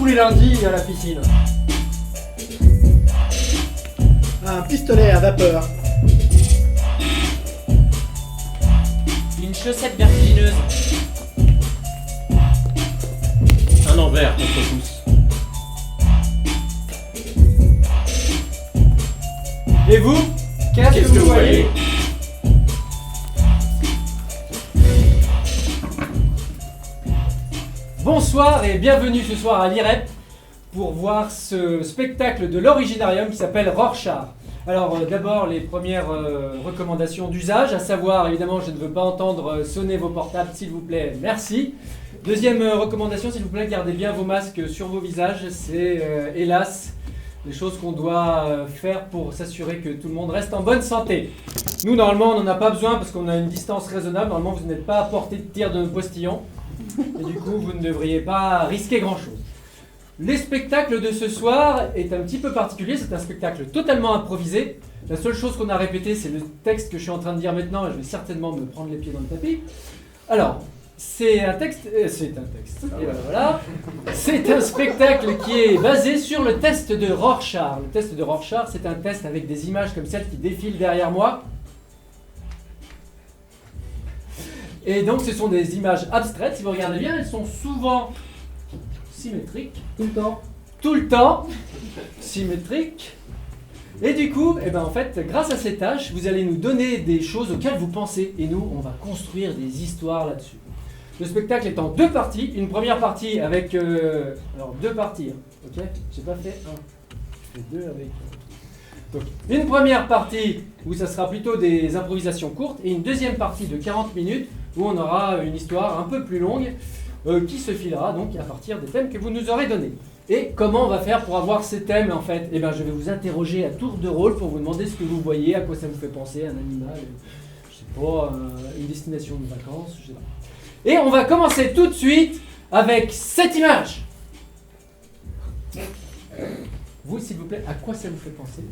tous les lundis à la piscine. Un pistolet à vapeur. Une chaussette vertigineuse. Un envers contre tous. Et vous, qu'est-ce que vous voyez? Bonsoir et bienvenue ce soir à l'IREP pour voir ce spectacle de l'Originarium qui s'appelle Rorschach. Alors d'abord les premières recommandations d'usage, à savoir évidemment je ne veux pas entendre sonner vos portables s'il vous plaît, merci. Deuxième recommandation, s'il vous plaît, gardez bien vos masques sur vos visages, c'est hélas les choses qu'on doit faire pour s'assurer que tout le monde reste en bonne santé. Nous normalement on n'en a pas besoin parce qu'on a une distance raisonnable, normalement vous n'êtes pas à portée de tir de nos postillons et du coup vous ne devriez pas risquer grand chose. Le spectacle de ce soir est un petit peu particulier, c'est un spectacle totalement improvisé. La seule chose qu'on a répété, c'est le texte que je suis en train de dire maintenant, et je vais certainement me prendre les pieds dans le tapis. Alors, c'est un texte, et voilà. C'est un spectacle qui est basé sur le test de Rorschach. Le test de Rorschach, c'est un test avec des images comme celle qui défilent derrière moi. Et donc, ce sont des images abstraites. Si vous regardez bien, elles sont souvent symétriques. Tout le temps, symétrique. Et du coup, en fait, grâce à ces tâches, vous allez nous donner des choses auxquelles vous pensez. Et nous, on va construire des histoires là-dessus. Le spectacle est en deux parties. Une première partie avec... alors, deux parties. Ok. J'ai pas fait un. J'ai fait deux avec... Donc, une première partie où ça sera plutôt des improvisations courtes. Et une deuxième partie de 40 minutes où on aura une histoire un peu plus longue. Qui se filera donc à partir des thèmes que vous nous aurez donnés. Et comment on va faire pour avoir ces thèmes en fait? Je vais vous interroger à tour de rôle pour vous demander ce que vous voyez, à quoi ça vous fait penser, un animal, je sais pas, une destination de vacances, je sais pas. Et on va commencer tout de suite avec cette image. Vous s'il vous plaît, à quoi ça vous fait penser?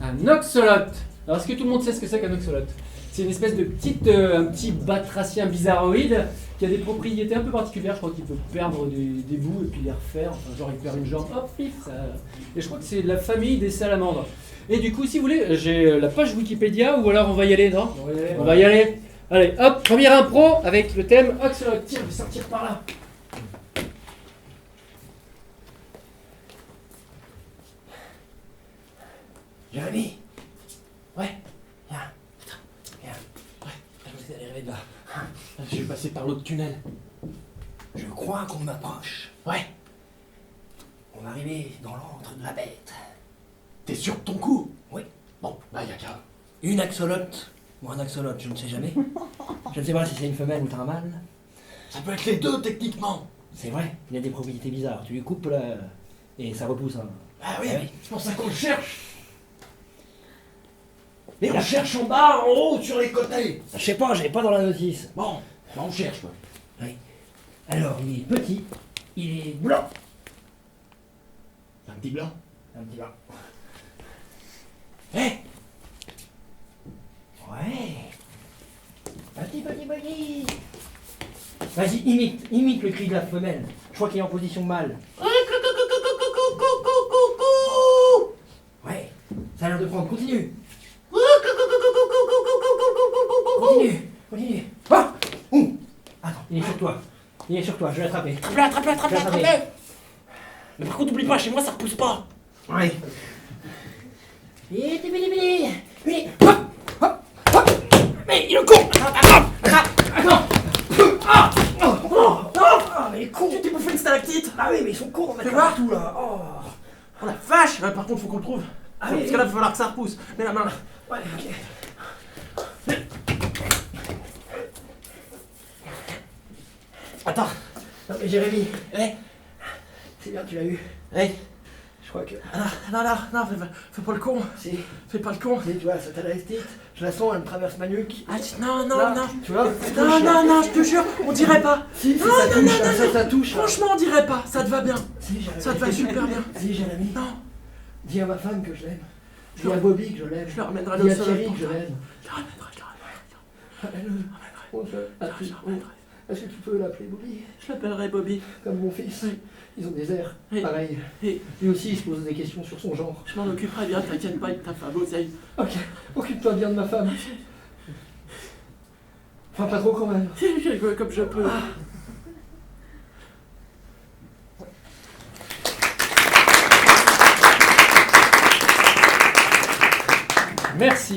Un oxolote. Alors est-ce que tout le monde sait ce que c'est qu'un oxolote? C'est une espèce de un petit batracien bizarroïde qui a des propriétés un peu particulières. Je crois qu'il peut perdre des bouts et puis les refaire. Enfin, genre il perd une jambe, hop, pif, ça... Et je crois que c'est de la famille des salamandres. Et du coup, si vous voulez, j'ai la page Wikipédia ou alors on va y aller, non? On va y aller. Allez, hop, première impro avec le thème oxolote. Tiens, je vais sortir par là. Jérémy. Ouais. Là. Je vais passer par l'autre tunnel. Je crois qu'on approche. Ouais. On va arriver dans l'antre de la bête. T'es sûr de ton coup? Oui. Bon, bah y'a qu'à. Une axolote ou un axolote, je ne sais jamais. Je ne sais pas si c'est une femelle ou un mâle. Ça peut être les deux techniquement. C'est vrai, il a des propriétés bizarres. Tu lui coupes là et ça repousse. Hein. Ah oui, c'est pour ça qu'on le cherche. Mais On cherche en bas, en haut, sur les côtés. Je sais pas, j'avais pas dans la notice. Bon, bah on cherche quoi. Oui. Alors, il est petit, il est blanc. Un petit blanc. Un petit blanc. Eh, Ouais. Petit. Vas-y, imite le cri de la femelle. Je crois qu'il est en position mâle. Ouais, ça a l'air de prendre. Continue. Continue. Ah Attends, il est sur toi, je vais l'attraper. attrape-le. Mais par contre, n'oublie pas, chez moi ça repousse pas. Ouais. Vite. Mais il est con. Ah, mais il est con. Tu t'es bouffé une stalactite. Ah oui, mais ils sont cons, on va Fais mettre voir. partout là. Oh. Oh la vache. Par contre, faut qu'on le trouve. Ah Parce oui, que là, il va falloir que ça repousse. Mets la main là. Ouais, ok. Attends. Non mais Jérémy, Eh, c'est bien, tu l'as eu. eh. Je crois que... Non, fais pas le con. Si, Fais pas le con. tu vois, ça t'a la hestite. Je la sens, elle me traverse ma nuque. Ah, non. Là, tu vois, Non, je te jure, on dirait pas. Si, Non, ça touche, non, ça touche. Franchement, on dirait pas. Ça te va bien. Si, Jérémy. Ça te va super bien. Si, Jérémy. Non, Dis à ma femme que je l'aime. Je Dis le- à Bobby que je l'aime. je le ramènerai Dis à le Thierry pour que je toi. l'aime. Je le ramènerai. On se... Je le ramènerai. Est-ce que tu peux l'appeler Bobby? Je l'appellerai Bobby. Comme mon fils. Oui. Ils ont des airs. Oui. Pareil. Oui. Lui aussi, il se pose des questions sur son genre. Je m'en occuperai bien, t'inquiète pas, de ta femme, Oseille. Ok, occupe-toi bien de ma femme. Enfin, pas trop quand même. Je rigole comme je peux. Merci.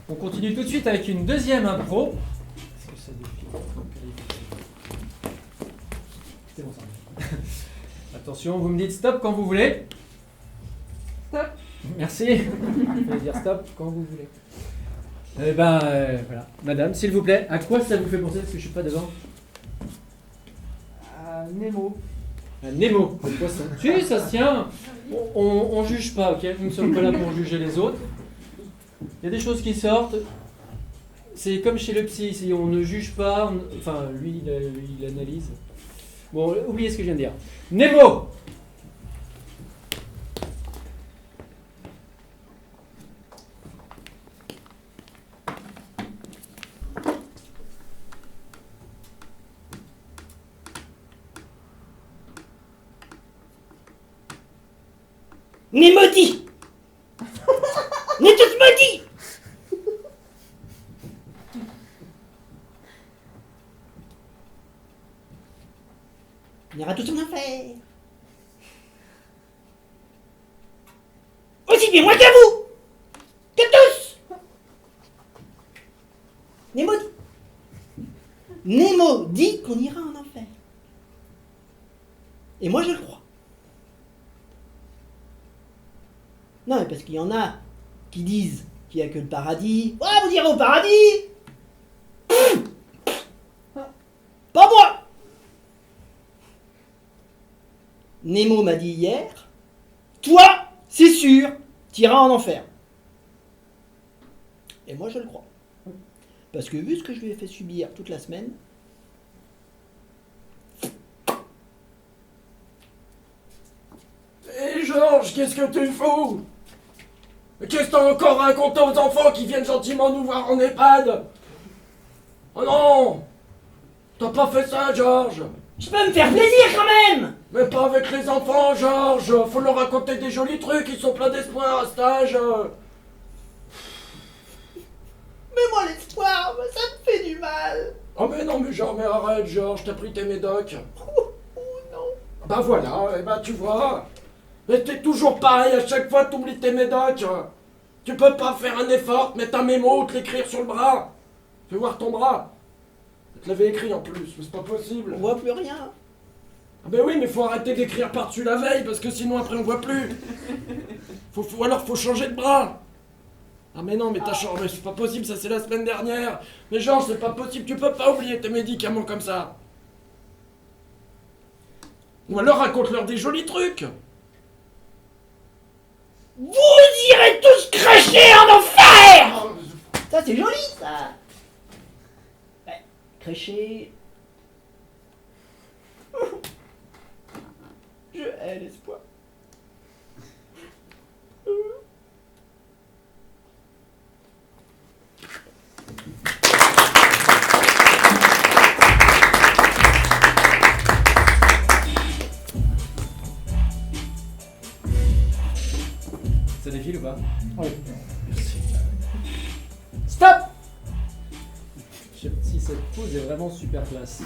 On continue tout de suite avec une deuxième impro. Est-ce que ça défile? C'est bon, ça va. Attention, vous me dites stop quand vous voulez. Stop. Merci. Vous pouvez dire stop quand vous voulez. Voilà. Madame, s'il vous plaît, à quoi ça vous fait penser? Parce que je suis pas devant. Nemo. Un Nemo, le poisson. Si, ça se tient. On juge pas, ok? Nous ne sommes pas là pour juger les autres. Il y a des choses qui sortent. C'est comme chez le psy, si on ne juge pas, enfin, lui, il analyse. Bon, oubliez ce que je viens de dire. Nemo! Némodi. N'est tous maudits. On ira tous en enfer. Aussi bien moi qu'à vous. Que tous. Nemo dit. Nemo dit qu'on ira en enfer. Et moi je le crois. Non, mais parce qu'il y en a qui disent qu'il n'y a que le paradis. Ah, vous irez au paradis. Pas moi. Nemo m'a dit hier, toi, c'est sûr, t'iras en enfer. Et moi je le crois. Parce que vu ce que je lui ai fait subir toute la semaine, Hé Georges, qu'est-ce que tu fous? Qu'est-ce que t'as encore raconté aux enfants qui viennent gentiment nous voir en EHPAD? Oh non! T'as pas fait ça, Georges? je peux me faire plaisir quand même. Mais pas avec les enfants, Georges! Faut leur raconter des jolis trucs, ils sont pleins d'espoir à cet âge! Mais moi, l'espoir, ça me fait du mal. Oh mais non, mais genre, mais arrête, Georges, t'as pris tes médocs. Oh non. Bah voilà, et bah tu vois. Mais t'es toujours pareil, à chaque fois t'oublies tes médocs. Tu peux pas faire un effort, mettre un mémo ou te l'écrire sur le bras. Fais voir ton bras. Je te l'avais écrit en plus, mais c'est pas possible. On voit plus rien. Ah ben oui, mais faut arrêter d'écrire par-dessus la veille, parce que sinon après on voit plus. Ou alors faut changer de bras. Ah mais non, mais t'as changé, mais c'est pas possible, ça c'est la semaine dernière. Mais genre, c'est pas possible, tu peux pas oublier tes médicaments comme ça. Ou alors raconte-leur des jolis trucs. Vous irez tous cracher en enfer. Ça c'est joli ça. Ouais, crécher. Je hais l'espoir. Ça défile ou pas? Oui. Stop! Je sais pas si cette pause est vraiment super classe.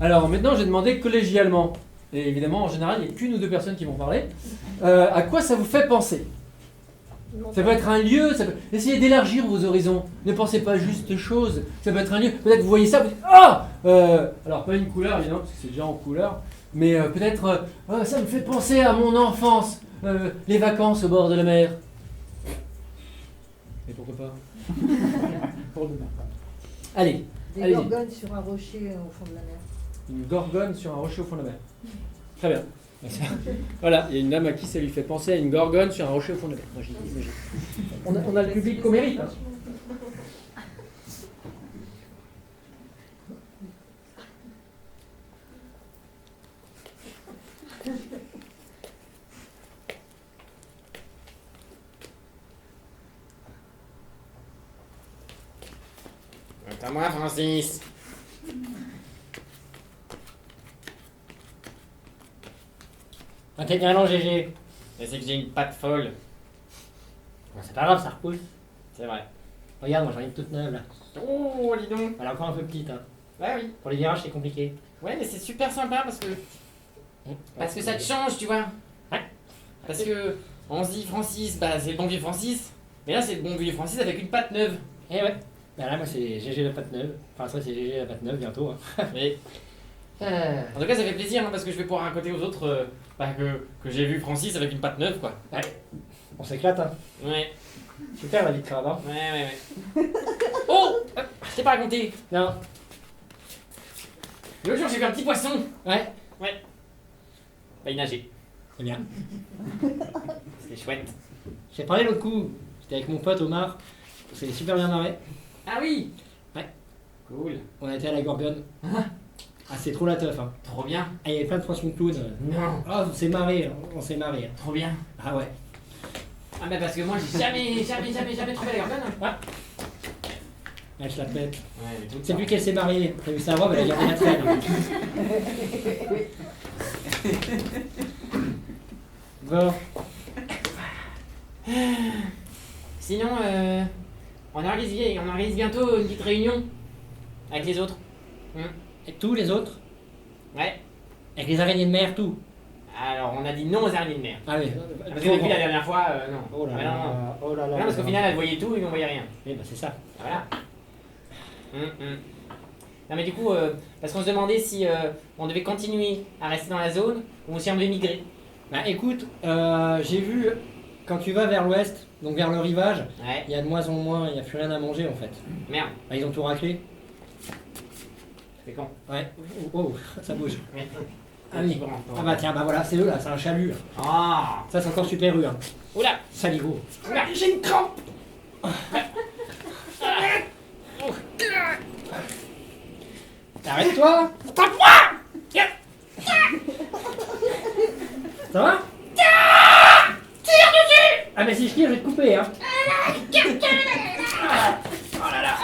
Alors maintenant, j'ai demandé collégialement, et évidemment, en général, il n'y a qu'une ou deux personnes qui vont parler. À quoi ça vous fait penser? Ça peut être un lieu, ça peut... essayez d'élargir vos horizons. Ne pensez pas juste chose. Ça peut être un lieu. Peut-être vous voyez ça, vous dites ah. Alors pas une couleur évidemment parce que c'est déjà en couleur, mais peut-être ça me fait penser à mon enfance, les vacances au bord de la mer. Et pourquoi pas? Pour demain. Allez, Des allez-y. gorgones sur un rocher au fond de la mer. Une gorgone sur un rocher au fond de la mer. Très bien. Voilà, il y a une dame à qui ça lui fait penser à une gorgone sur un rocher au fond de la mer. Magie, magie. On a le public qu'on mérite. Hein. À moi, Francis. Ah, t'es bien long, GG. Mais c'est que j'ai une patte folle. Bon, c'est pas grave, ça repousse. C'est vrai. Regarde, moi j'en ai une toute neuve là. Oh, dis donc. Elle est encore un peu petite. Hein. Ouais, oui. Pour les virages, c'est compliqué. Ouais, mais c'est super sympa parce que ça te change, tu vois. Ouais. Parce que on se dit Francis, bah c'est le bon vieux Francis. Mais là, c'est le bon vieux Francis avec une patte neuve. Eh ouais. Bah là, moi c'est GG la patte neuve. Enfin, ça c'est GG la patte neuve bientôt. Hein. Mais en tout cas, ça fait plaisir hein, parce que je vais pouvoir raconter aux autres que j'ai vu Francis avec une patte neuve, quoi. Ouais. On s'éclate, hein. Ouais, Super la vie de Cravard. ouais. Oh, je t'ai pas raconté. Non. L'autre jour, j'ai vu un petit poisson. Ouais. Bah, il nageait. C'est bien. C'était chouette. J'ai parlé l'autre coup. J'étais avec mon pote Omar. On s'est super bien marré. Ah oui. Ouais. Cool. On a été à la Gorgone. Ah, c'est trop la teuf, hein. Trop bien. Ah, il y avait plein de poissons clowns. Non. Ah, on s'est marré, on s'est marré. Trop bien. Ah ouais. Ah mais parce que moi j'ai jamais trouvé la Gorgone. Ah. Elle se la pète. Ouais, mais tout le C'est temps. lui qu'elle s'est mariée. T'as vu sa robe, elle a gardé la traîne. Bon. Sinon, on organise bientôt une petite réunion avec les autres. Et tous les autres? Ouais. Avec les araignées de mer, tout. Alors on a dit non aux araignées de mer. Ah oui. Parce qu'on a vu la dernière fois, non. Oh là Ouais, là. non. Oh là là. Non, parce qu'au final, elle voyait tout et nous on voyait rien. Oui, bah c'est ça. Voilà. Non mais du coup, parce qu'on se demandait si on devait continuer à rester dans la zone ou si on devait migrer. Bah écoute, j'ai vu, quand tu vas vers l'ouest, donc vers le rivage, Ouais. il y a de moins en moins, il n'y a plus rien à manger en fait. Merde. Bah, ils ont tout raclé. C'est con. Ouais. Oh, ça bouge. Ouais. Ah oui. Ah bah tiens, bah voilà, c'est eux là, c'est un chalut. Là. Ah. Ça c'est encore super eux. Hein. Oula. Saligo. Oula. J'ai une crampe. Arrête-toi. Ça va? Tire dessus. Ah mais si je tire, je vais te couper hein. Oh là là.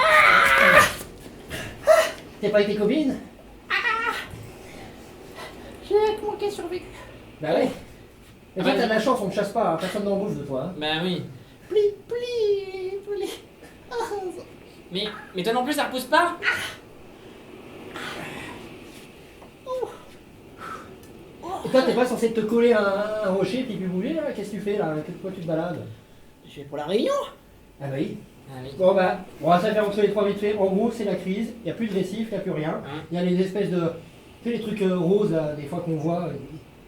T'es pas avec tes copines? J'ai avec moi qui ai survécu. Bah ouais. Et toi t'as de la chance, on ne chasse pas, hein. Personne n'en bouge de toi. Hein. Bah oui. Pli. Ah, Mais toi non plus ça repousse pas? Et toi t'es pas censé te coller à un rocher puis bouger là? Qu'est-ce que tu fais là? Pourquoi tu te balades? Je vais pour la réunion. Ah bah oui. Ah oui. Bon bah, on va se faire entre les trois vite fait. En gros c'est la crise, il n'y a plus de récifs, il n'y a plus rien. Il y a les espèces de... Tu sais les trucs roses là, des fois qu'on voit,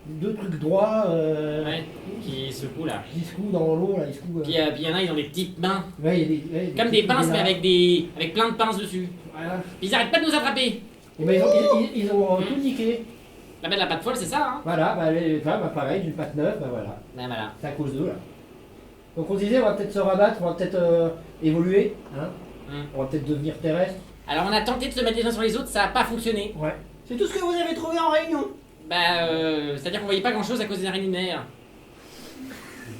deux trucs droits Ouais. Qui secouent là. qui secouent dans l'eau là, ils secouent... Puis il y en a, ils ont des petites mains. Ouais, il y a des Comme des petits pinces, trucs mais là. avec plein de pinces dessus. Voilà. Puis ils arrêtent pas de nous attraper. Et bah ils ont tout niqué. La belle la patte folle, c'est ça, hein? Voilà, bah, bah pareil, d'une patte neuve, bah voilà. Ben voilà. C'est à cause d'eux là. Donc on se disait on va peut-être se rabattre, on va peut-être évoluer, hein. On va peut-être devenir terrestre. Alors on a tenté de se mettre les uns sur les autres, ça a pas fonctionné. Ouais. C'est tout ce que vous avez trouvé en réunion. Bah, c'est-à-dire qu'on voyait pas grand-chose à cause des araignées de mer.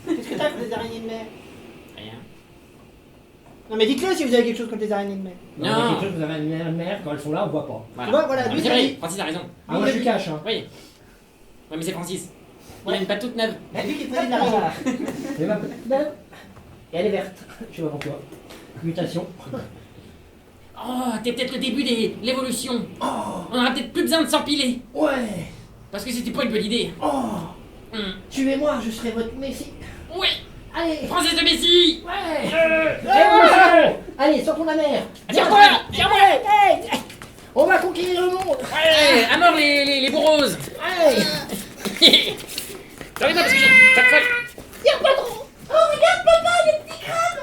Qu'est-ce que t'as contre les araignées de mer? Rien. Non mais dites-le si vous avez quelque chose contre les araignées de mer. Il y a quelque chose, vous avez une mer, quand elles sont là, on voit pas. Voilà. Tu vois, voilà, Non, mais lui, c'est ça vrai, dit. Francis a raison. Ah moi je suis cash hein. Oui. Ouais, mais c'est Francis. Il Ouais. a une patte toute neuve. Bah, lui qui est président de la réunion. C'est ma petite neuve. Et elle est verte. Je sais pas pourquoi. Mutation. Oh, t'es peut-être le début de l'évolution. On aura peut-être plus besoin de s'empiler. Ouais. Parce que c'était pas une bonne idée. Oh. Tuez-moi, je serai votre messie. Oui. Allez. Francis de Messi. Ouais. Évolution. Allez, sortons la mer. Tiens-moi. Tiens-moi. On va conquérir le monde. Ouais, à mort les bourroses. Allez. J'en ai pas parce que j'ai patte folle. Tire pas trop. Oh, regarde papa, les petits crabes.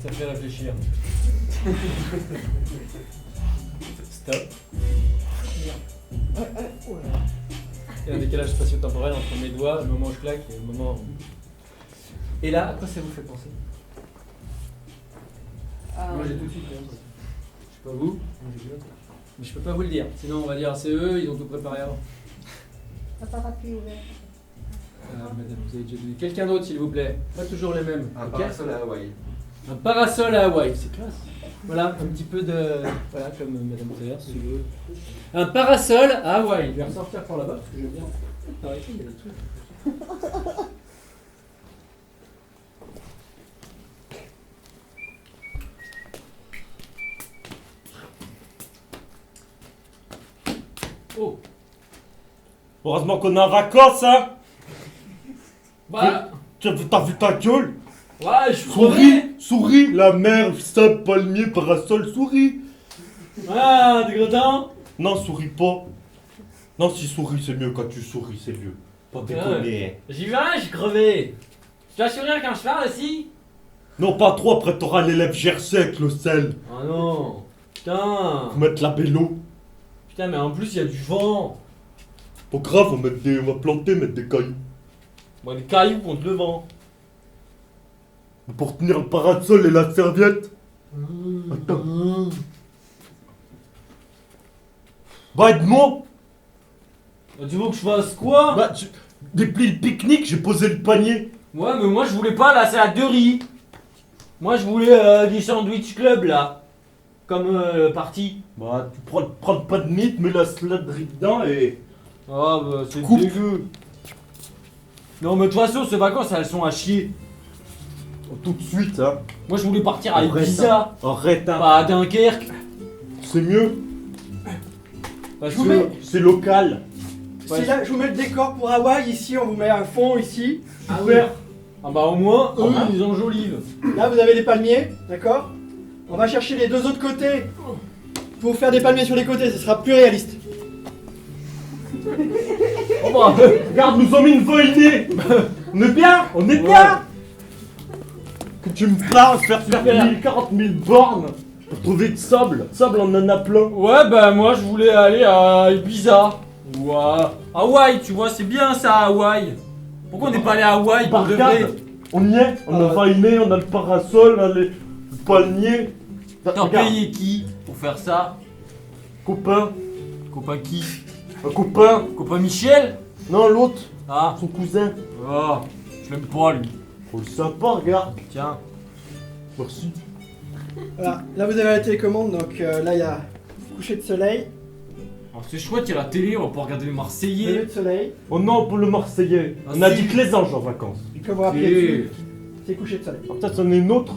Ça me fait réfléchir. Stop. Il y a un décalage spatio-temporel entre mes doigts, le moment où je claque et le moment où... Et là, à quoi ça vous fait penser? Moi j'ai tout de suite rien. Je sais pas vous, mais je peux pas vous le dire. Sinon on va dire c'est eux, ils ont tout préparé avant. Un parapluie ouvert. Madame, vous avez déjà donné. Quelqu'un d'autre, s'il vous plaît. Pas toujours les mêmes. Un ok parasol à Hawaï. Un parasol à Hawaï, c'est classe. Voilà, un petit peu de. Voilà, comme Madame Taylor, si tu veux. Un parasol à Hawaï. Je vais ressortir par là-bas parce que je viens. Arrêtez, il y a des trucs. Oh! Heureusement qu'on a un vacances, hein. Bah! T'as vu ta gueule? Ouais, je suis Souris, la mer, sable, palmier, parasol, souris. Ah, t'es content? Non, souris pas. Non, si souris, c'est mieux quand tu souris, c'est mieux. Pas déconner. J'y vais, je suis crevé. Tu vas sourire quand je parle aussi? Non, pas trop, après t'auras les lèvres gercées avec le sel. Oh non. Putain. Faut mettre la bélo. Putain, mais en plus, il y a du vent. Pas grave, on va planter, mettre des cailloux. Bon, les cailloux contre le vent. Pour tenir le parasol et la serviette. Attends. Bah, aide-moi. Tu veux que je fasse quoi? Bah, déplie le pique-nique, j'ai posé le panier. Ouais, mais moi je voulais pas la salade de riz. Moi je voulais des sandwich club là. Comme parti. Bah, tu prends pas de mythe, mets la salade de riz dedans et. Ah bah c'est Coupe. dégueu. Non mais de toute façon ces vacances elles sont à chier. Tout de suite, hein. Moi je voulais partir à Arrête, Ibiza. Arrête, hein. Pas à Dunkerque. C'est mieux. Parce vous que mets- C'est local. C'est là, je vous mets le décor pour Hawaï, ici on vous met un fond ici. super. Ah bah au moins eux ils enjolivent. Là vous avez les palmiers, d'accord? On va chercher les deux autres côtés. Pour faire des palmiers sur les côtés, ce sera plus réaliste. Oh bah, regarde, nous ont mis une voilier. On est bien, on est bien. Que tu me places, faire 40 000 bornes pour trouver de sable. Sable, on en a plein. Ouais bah moi je voulais aller à Ibiza. Ou à Hawaï, tu vois, c'est bien ça Hawaï. Pourquoi on n'est pas allé à Hawaï pour de vrai? Regarde, on y est, on a vainé, on a le parasol, on a le palmier. T'as Regarde, payé qui pour faire ça? copain, Copain qui? un copain. Copain Michel? Non, l'autre, Ah, son cousin. oh, je l'aime pas lui. Oh, le sympa, regarde. Tiens. Merci. Voilà, là vous avez la télécommande, donc là il y a coucher de soleil, Oh, c'est chouette, il y a la télé, on va pouvoir regarder les lever Marseillais. de soleil, Oh non, pour le Marseillais. Ah, On a si. dit que les anges en vacances. et comme vous rappelez Et dessus, c'est coucher de soleil. Ah, peut-être c'en est une autre.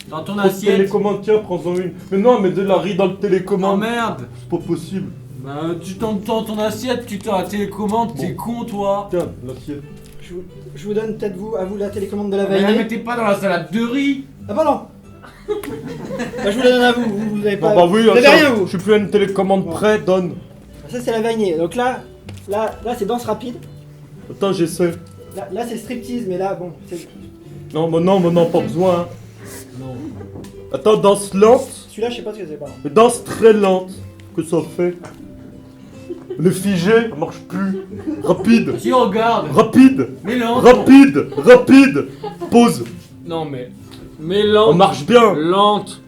dans ton Prends assiette. télécommande, tiens, prends-en une. Mais non, mais de la riz dans le Oh télécommande. merde. C'est pas possible. Bah tu t'en ton assiette, tu t'as la télécommande, t'es con toi. Tiens, l'assiette. Je vous donne peut-être à vous la télécommande de la Mais la veille. mettez pas dans la salade de riz. Ah bah non. Bah je vous la donne à vous, vous avez pas... Bon, bah oui, vous avez attends, rien vous. je suis plus à une télécommande Bon. près, donne. Ça c'est la vainée, donc là c'est danse rapide. Attends, j'essaie. Là c'est striptease, mais là bon, c'est... Non, pas besoin. Hein. Non. Attends, danse lente, Celui-là je sais pas ce que c'est, pardon. mais danse très lente. Que ça fait? Le figé, ça marche plus. Rapide, Si regarde. rapide, Mais lent. rapide. Pause. Non mais On lente. marche bien. Lente.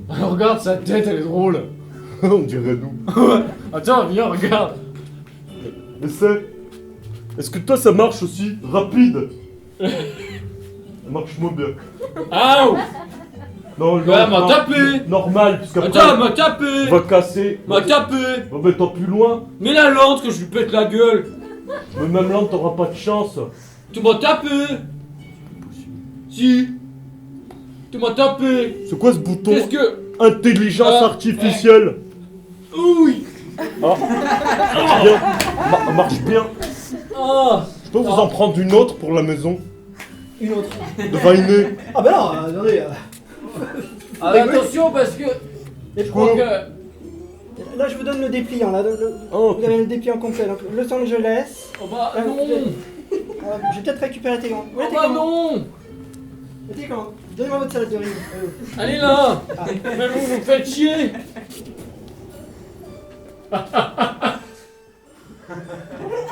Regarde sa tête, elle est drôle. On dirait nous. Attends, viens, regarde. Essaie. Est-ce que toi ça marche aussi? Rapide. Ça marche moins bien. Aouh. Non, Ouais, m'a tapé. Normal, puisqu'après Attends, m'a tapé. on va casser. M'a tapé. On va mettre plus loin. Mais la lente que je lui pète la gueule. Mais même là, t'auras pas de chance. Tu m'as tapé. Si. Tu m'as tapé. C'est quoi ce bouton? Qu'est-ce que... Intelligence artificielle. Oui. Ah, marche bien. Marche bien. Oh. Je peux vous en prendre une autre pour la maison? Une autre. De vainer. Ah bah non, attendez. Ah, attention parce que... Les Je crois pros. que... Là je vous donne le dépliant, là. Oh, Vous avez le dépliant complet, donc Los Angeles. Oh bah Ah, non. Je vais peut-être récupérer la télécommande. Où est la Oh bah télécommande non. La télécommande. Donnez-moi votre salade de riz. Allez là. Ah. Mais vous me faites chier.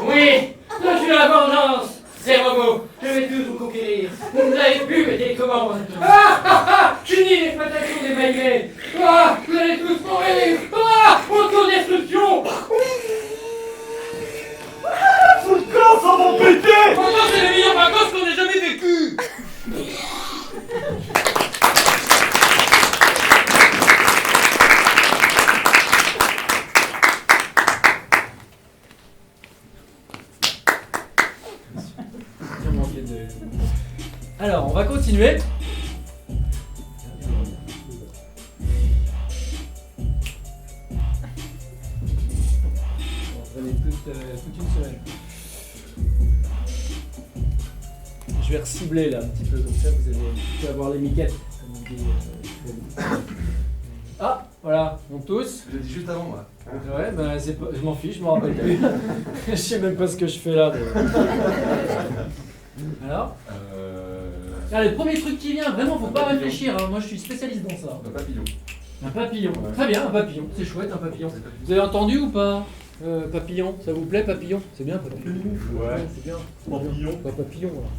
Oui, je suis la vengeance. Ces robots, je vais tous vous conquérir. Vous n'avez plus mes télécommandes. Fini l'exploitation des maillots. Vous allez tous mourir. Autodestruction. Fous le camp, ça va péter. deux. Alors, on va continuer. On va aller toute une semaine. Je vais recibler là un petit peu comme ça, vous allez avoir les miquettes. Comme on dit, Ah, voilà, on tousse. Je l'ai dit juste avant moi. Ouais, bah c'est pas... je m'en fiche, je m'en rappelle plus. Je sais même pas ce que je fais là. Alors Ah, le premier truc qui vient, vraiment, faut pas réfléchir. Hein. Moi, je suis spécialiste dans ça. Un papillon. Un papillon. Ouais. Très bien, un papillon. C'est chouette, un papillon. Vous avez entendu ou pas papillon, ça vous plaît, papillon? C'est bien, papillon. Ouais. C'est bien. Papillon. Pas papillon, alors.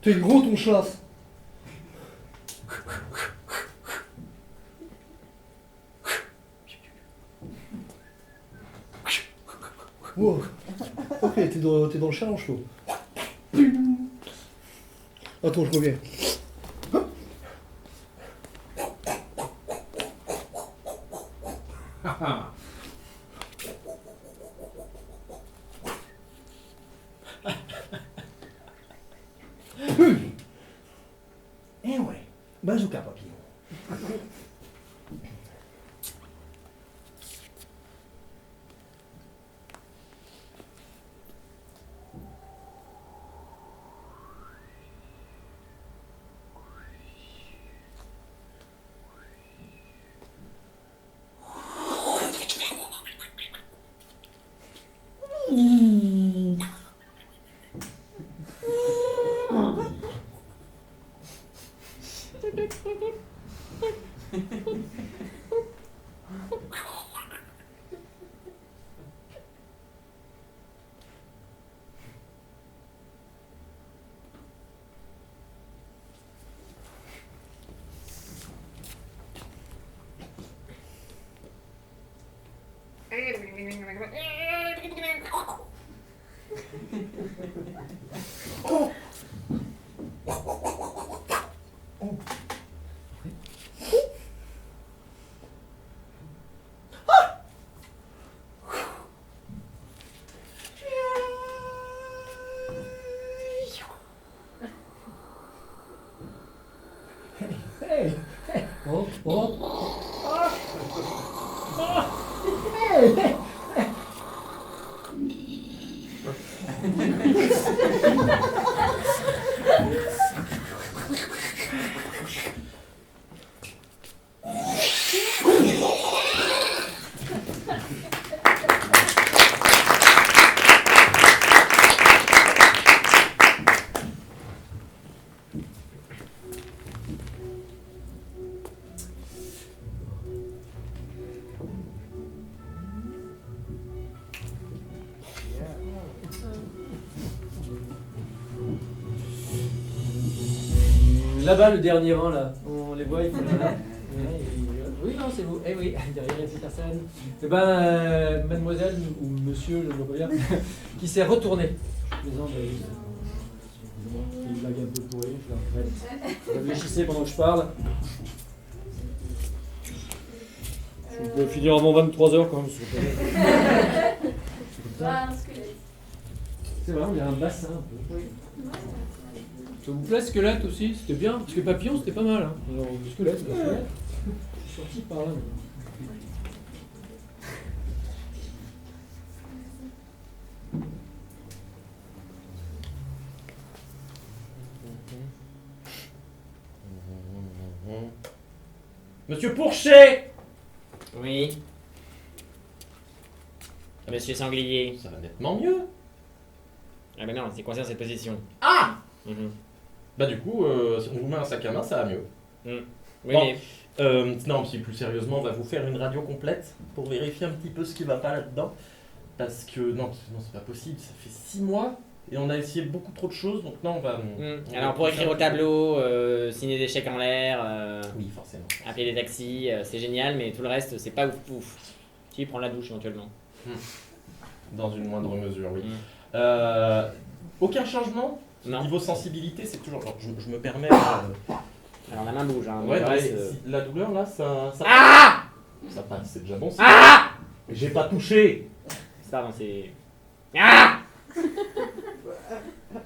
T'es gros ton chasse. Wow. Ok, t'es dans le challenge, toi. Attends, je reviens. Eh ouais, bazooka papillon. Hey, hey, oh, oh, ah, ah, hey, hey. Là-bas, le dernier rang, là, on les voit, ils font là. Oui, non, c'est vous. Eh oui, derrière, il y a plus personne. Eh ben, mademoiselle ou monsieur, je ne vois pas bien, qui s'est retourné. Je plaisante, c'est une blague un peu pourrie, je la regrette. Réfléchissez pendant que je parle. Je peux finir avant 23h quand même, s'il vous plaît. C'est vrai, on dirait un bassin un peu. Ça vous plaît, squelette aussi? C'était bien, parce que papillon c'était pas mal. Hein. Alors, squelette, je suis sorti par là. Monsieur Pourchet! Oui. Monsieur Sanglier. Ça va nettement mieux. Ah ben non, c'est coincé dans cette position. Ah! Mhm. Bah du coup, si on vous met un sac à main, ça va mieux. Oui, Bon. mais... Non, si plus sérieusement, on va vous faire une radio complète pour vérifier un petit peu ce qui va pas là-dedans. Parce que, non, c'est pas possible, ça fait 6 mois Et on a essayé beaucoup trop de choses, donc non, on va. Alors pour écrire au tableau, signer des chèques en l'air, Oui, forcément. appeler des taxis, c'est génial, mais tout le reste, c'est pas ouf ouf. Si, prendre la douche éventuellement. Dans une moindre mesure, oui. Mm. Aucun changement. Non. Niveau sensibilité, c'est toujours. Alors, je me permets. Alors la main bouge, hein. Ouais, le ouais, reste, la douleur là, ça. Ah Ça passe, c'est déjà bon. Ah Mais j'ai pas touché. Pardon, c'est... Ah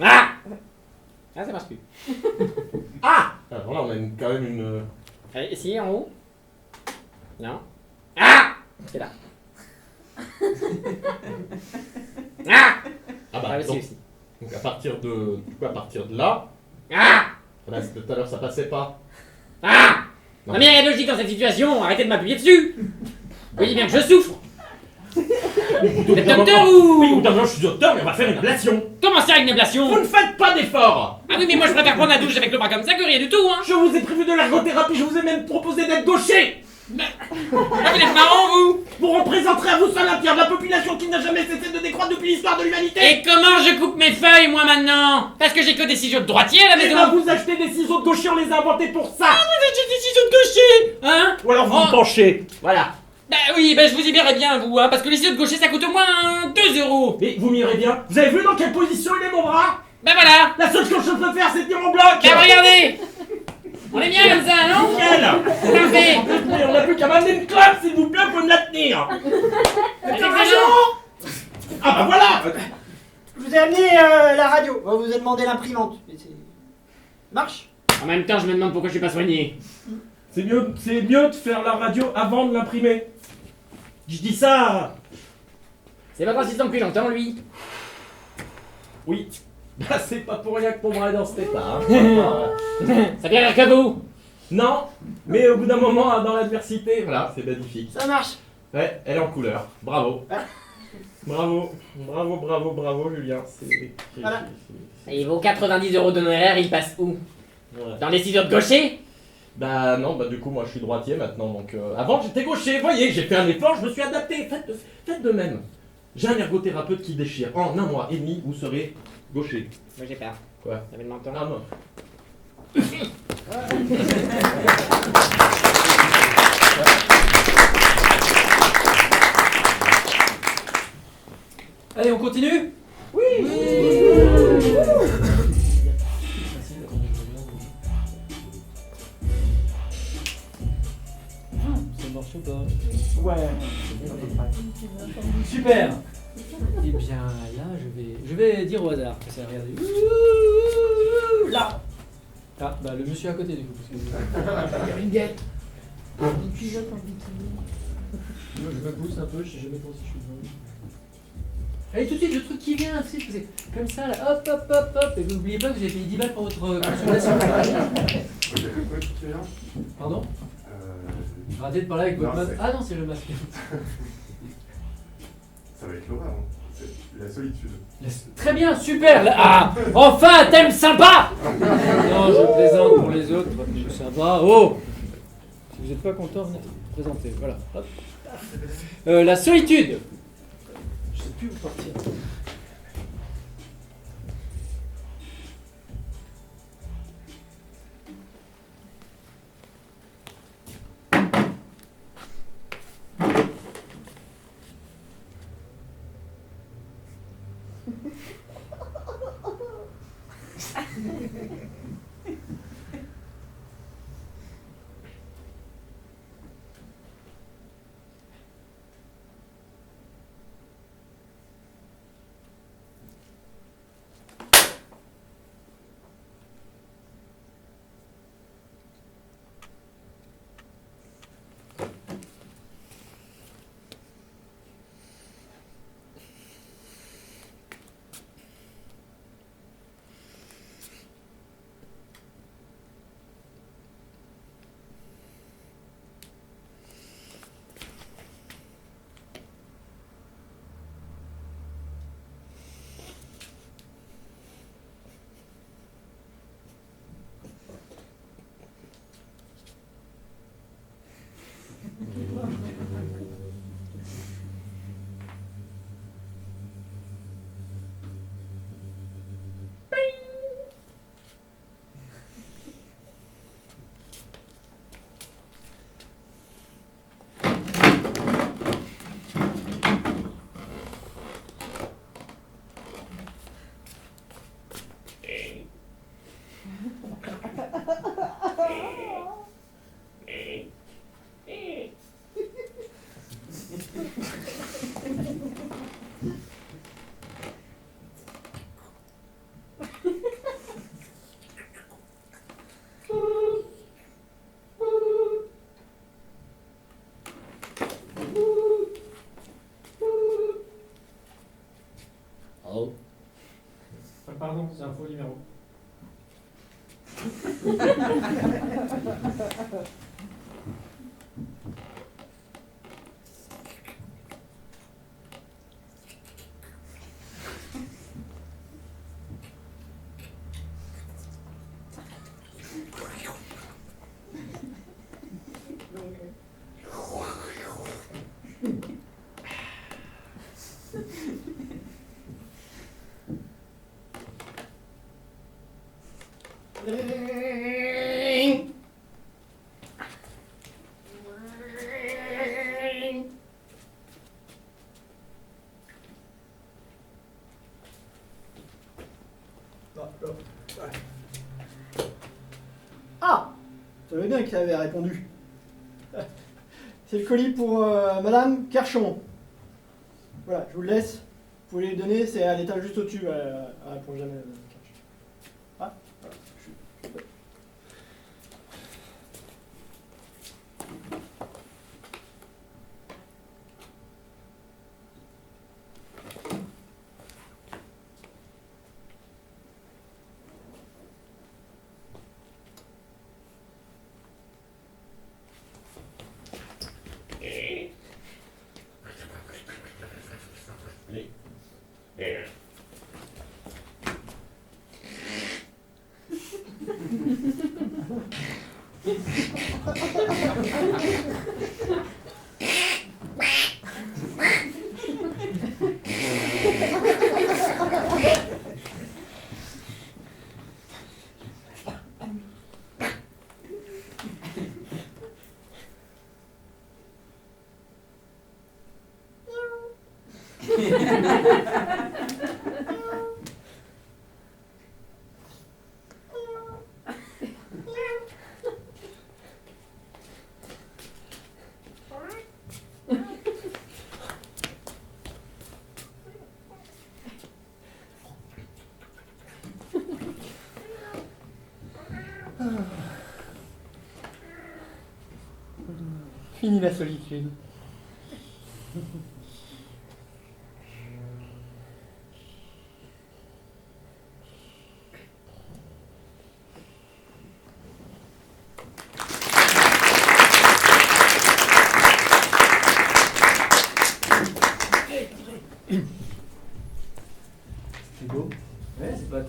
Ah Ah, ça marche plus. Ah alors là, on a quand même une. Allez, essayez en haut. Non. Ah c'est là. Ah Ah bah, Ah, aussi, donc, aussi. donc à partir de. Du coup, à partir de là. Ah Là, tout à l'heure, ça passait pas. Ah Non. Non mais il y a rien de logique dans cette situation, arrêtez de m'appuyer dessus. Vous voyez bien que je souffre. Vous êtes docteur ou... Oui, ou d'abord, je suis docteur, mais on va faire une ablation. Comment ça, une ablation? Vous ne faites pas d'efforts. Ah oui, mais moi je préfère prendre la douche avec le bras comme ça que rien du tout, hein. Je vous ai prévu de l'ergothérapie, je vous ai même proposé d'être gaucher. Ah, vous êtes marrant, vous. Vous représenterez à vous seul un tiers de la population qui n'a jamais cessé de décroître depuis l'histoire de l'humanité. Et comment je coupe mes feuilles, moi, maintenant? Parce que j'ai que des ciseaux de droitier à la Et maison. ben, vous achetez des ciseaux de gaucher, on les a inventés pour ça. J'ai des ciseaux de gaucher, hein? Ou alors vous Oh. vous penchez. Voilà. Bah oui, bah je vous y verrai bien, vous, hein, parce que les ciseaux de gaucher, ça coûte au moins 2 euros. Et vous m'irez bien. Vous avez vu dans quelle position il est mon bras? Bah voilà. La seule chose que je peux faire, c'est tenir mon bloc. Bah regardez. On est bien comme ça, non? Nickel. Parfait. Mais on n'a plus qu'à m'amener une clope, s'il vous plaît, pour me la tenir. Ah bah voilà. Je vous ai amené la radio. On vous a demandé l'imprimante. Mais c'est- Marche. En même temps, je me demande pourquoi je suis pas soigné. C'est mieux de faire la radio avant de l'imprimer. Je dis ça. C'est votre assistant depuis longtemps, lui. Oui. Bah c'est pas pour rien que mon bras est dans cet état. Hein. Ça vient rire que vous. Non, mais au bout d'un moment, dans l'adversité, voilà, c'est magnifique. Ça marche. Ouais, elle est en couleur. Bravo. Bravo, bravo, bravo, bravo, Julien. Voilà. Et vos 90 euros d'honoraires, ils passent où? Voilà. Dans les ciseaux de gaucher? Bah non, bah du coup, moi je suis droitier maintenant, donc avant j'étais gaucher, voyez, j'ai fait un effort, je me suis adapté, faites de même. J'ai un ergothérapeute qui déchire. En un mois et demi, vous serez gaucher. Moi j'ai peur. Quoi? Ça fait le menton. Ah non. Allez, on continue? Ça marche pas. Ouais. Super. Eh bien là, je vais dire au hasard. Ça, regardez. Là. Ah, bah le monsieur à côté du coup. Parce que... Une guette. Une pilote en bikini. Moi, je me pousse un peu, je sais jamais trop si je suis devant. Allez, tout de suite, le truc qui vient, tu sais, c'est comme ça, là, hop, hop, hop, hop, et vous n'oubliez pas que vous avez payé 10 balles pour votre consultation. Pardon? Arrêtez de parler avec votre Non, masque. c'est- Ah non, c'est le masque. Ça va être l'horreur, hein. C'est la solitude. Très bien, super là. Ah, enfin, un thème sympa. Non, je plaisante pour les autres, c'est sympa. Oh, si vous n'êtes pas content, venez présenter, voilà. Hop. La solitude. Je sais plus où partir. faux numéro. Ah, ça savais bien qu'il avait répondu. C'est le colis pour Madame Kerchon. Voilà, je vous le laisse. Vous pouvez lui donner, c'est à l'étage juste au-dessus. Elle répond jamais. Ah, voilà. Fini la solitude. C'est beau. Ouais, c'est pas.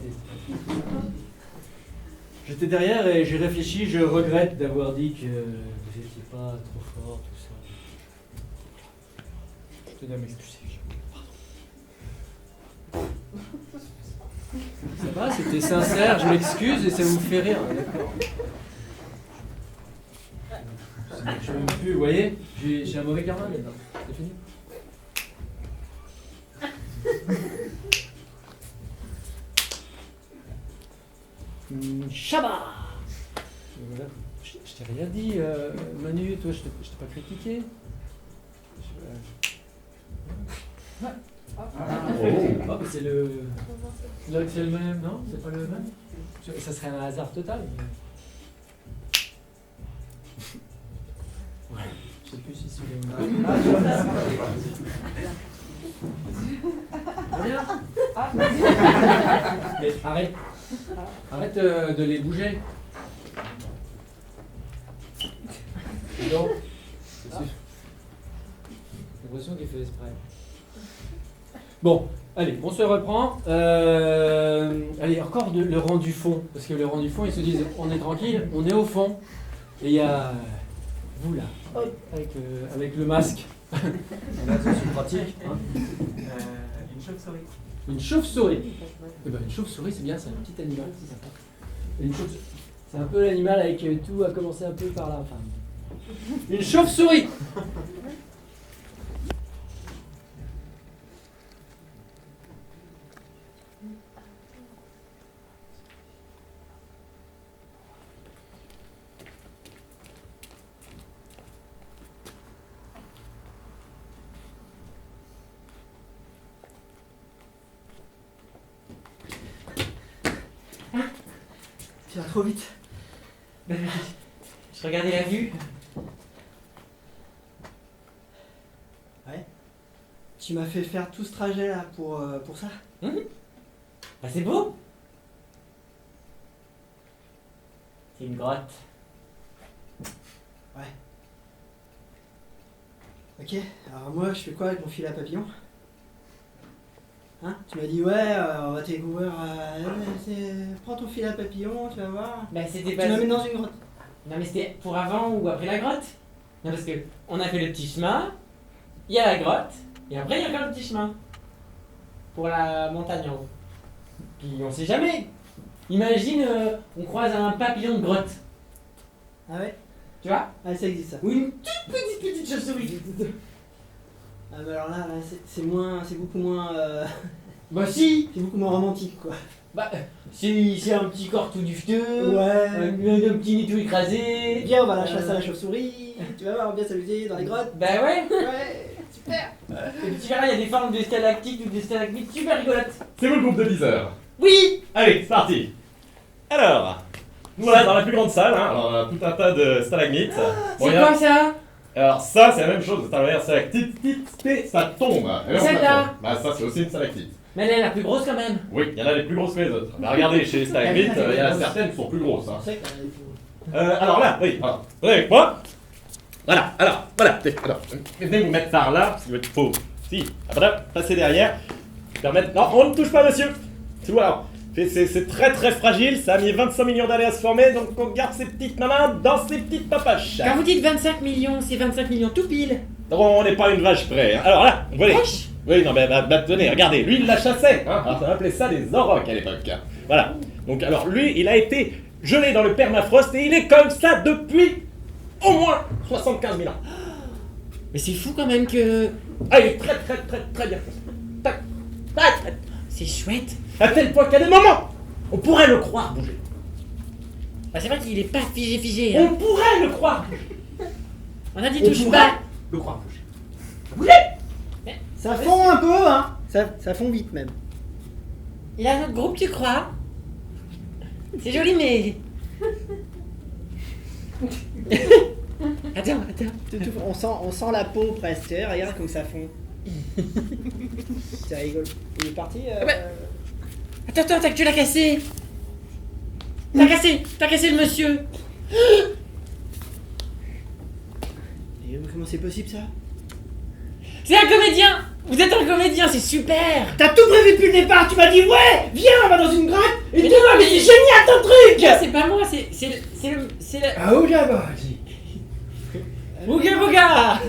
J'étais derrière et j'ai réfléchi, je regrette d'avoir dit que vous n'étiez pas trop fort, tout ça. Je tenais à m'excuser. Pardon. Ça va, c'était sincère, je m'excuse et ça vous fait rire. D'accord. Je sais même plus, vous voyez, j'ai un mauvais karma maintenant. C'est fini. Shabbat. Je t'ai rien dit, Manu, toi, je t'ai pas critiqué. Oh, mais c'est le. C'est le même, non? C'est pas le même? Ça serait un hasard total. Mais... Ouais, je sais plus si c'est le même. Rien. Mais arrête. Arrête de les bouger. Non. J'ai l'impression qu'il fait exprès. Bon, allez, on se reprend. Allez, encore le rang du fond. Parce que le rang du fond, ils se disent, on est tranquille, on est au fond. Et il y a vous là, avec le masque. C'est pratique. Hein. Une chauve-souris. Une chauve-souris. Eh ben, une chauve-souris, c'est bien, c'est un petit animal, c'est sympa. C'est un peu l'animal avec tout a commencé un peu par là. Enfin, une chauve-souris. Tu vas trop vite. Je regardais la vue. Ouais. Tu m'as fait faire tout ce trajet là pour ça. Bah c'est beau. C'est une grotte. Ok, alors moi je fais quoi avec mon filet à papillon? Hein? Tu m'as dit ouais, on va découvrir. Prends ton filet à papillon, tu vas voir. Bah c'était Tu pas... m'amènes dans une grotte. Non mais c'était pour avant ou après la grotte. Non parce que on a fait le petit chemin, il y a la grotte, et après il y a encore le petit chemin. Pour la montagne en haut. Puis on sait jamais. Imagine, on croise un papillon de grotte. Ah ouais? Tu vois? Ah, ça existe ça. Ou une toute petite chauve-souris. Ah bah alors là c'est beaucoup moins. Bah si. C'est beaucoup moins romantique quoi. Bah c'est un petit corps tout dufteux. Ouais. Un petit nid tout écrasé. Viens, on va la chasser à la chauve-souris. Tu vas voir, on va bien s'amuser dans les grottes. Bah ouais. Ouais, super. Et puis tu verras, il y a des formes de stalactites ou de stalagmites super rigolotes. C'est vous le groupe de viseurs. Oui. Allez, c'est parti. Alors, nous voilà dans la plus grande salle, hein. Alors on a tout un tas de stalagmites. Bon, C'est il y a- quoi ça? Alors ça, c'est la même chose, c'est un stalactite, ça tombe. Et on Celle-là. tombe. Bah ça, c'est aussi une stalactite. Mais elle est la plus grosse quand même. Oui, il y en a des plus grosses que les autres. Bah regardez, chez les stalagmites, il y en a certaines qui sont plus grosses. Hein. C'est vrai que Alors là, oui, alors, venez avec moi. Voilà, alors, venez vous mettre par là, parce qu'il faut, si, voilà, passer derrière, permettre, non, on ne touche pas monsieur. Tu vois, alors, c'est très très fragile, ça a mis 25 millions d'années à se former, donc on garde ses petites mamans dans ses petites papaches. Quand vous dites 25 millions, c'est 25 millions tout pile. On n'est pas une vache près. Hein. Alors là, vous voyez. Vache. Oui, non, mais tenez, regardez, lui il la chassait. Hein. Alors, on appelait ça des aurochs à l'époque. Hein. Voilà. Donc alors lui, il a été gelé dans le permafrost et il est comme ça depuis au moins 75 000 ans. Mais c'est fou quand même que... Ah, il est très bien. Tac, tac, tac. C'est chouette. À tel point qu'à des moments, on pourrait le croire bouger. Bah c'est vrai qu'il est pas figé. Hein. On pourrait le croire bouger. On a dit On touche pourrait pas. le croire bouger. ça fond un peu, hein. Ça fond vite même. Il a un autre groupe, tu crois? C'est joli, mais... Attends. On sent la peau presque. Tu sais, regarde comme ça fond. C'est rigolo. Il est parti. Attends, tu l'as cassé. T'as cassé le monsieur. Et comment c'est possible ça? C'est un comédien. Vous êtes un comédien, c'est super. T'as tout prévu depuis le départ. Tu m'as dit ouais, viens, on va dans une grotte. Et Mais tu non, vois, mais mais- c'est génial ton truc. Non, c'est pas moi, c'est le... Ah où là-bas, dis. Bouga Bouga.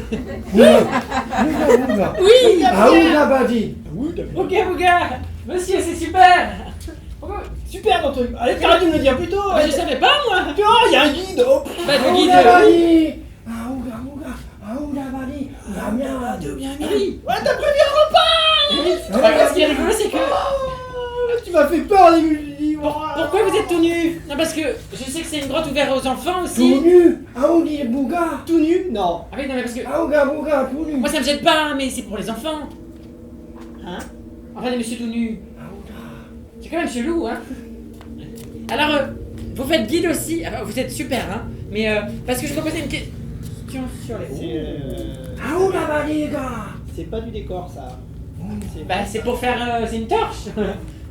Bouga. Oui. Ah où là-bas, dis. Bouga. Monsieur, c'est super. Super ton truc. Allez, t'arrêtes de me le dire plus tôt. Bah, je savais pas, moi. Oh, il y a un guide. Oh, Bah, Ah le où guide... là-bas, dis. Ah où là-bas, ah où là-bas, dis. Ah bien, de bien. Oui. Ouais, t'as prévu un repas. Bah, ce qui est rigolo, c'est que... Tu m'as fait peur, les Pourquoi vous êtes tout nu? Non, parce que je sais que c'est une grotte ouverte aux enfants Tout aussi. nu. Ah où dit Bouga. Tout nu? Non. Ah oui, non, mais parce que... Ah où Bouga, tout nu. Moi, ça me gêne pas, hein, mais c'est pour les enfants. Hein? Enfin, les messieurs tout nus. Ah où là. C'est quand même chelou, hein. Alors, vous faites guide aussi. Enfin, vous êtes super, hein. Mais parce que je me posais une question sur les... Ah où là-bas, dis, gars. C'est pas du décor ça. Bah, c'est pour faire... c'est une torche.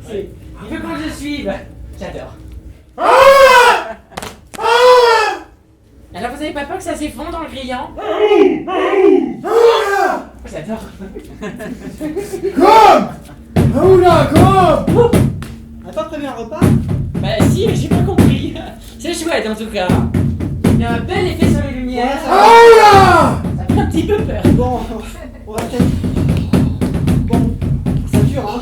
C'est... Il veut qu'on le suive. J'adore. Alors, vous avez pas peur que ça s'effondre en criant? J'adore. Ah où là, comme. T'as pas prévu un repas? Bah si, mais j'ai pas compris. C'est chouette en tout cas. Il y a un bel effet sur les lumières. Ah où là. Ça fait un petit peu peur. Bon, on va peut-être. Bon, ça dure hein.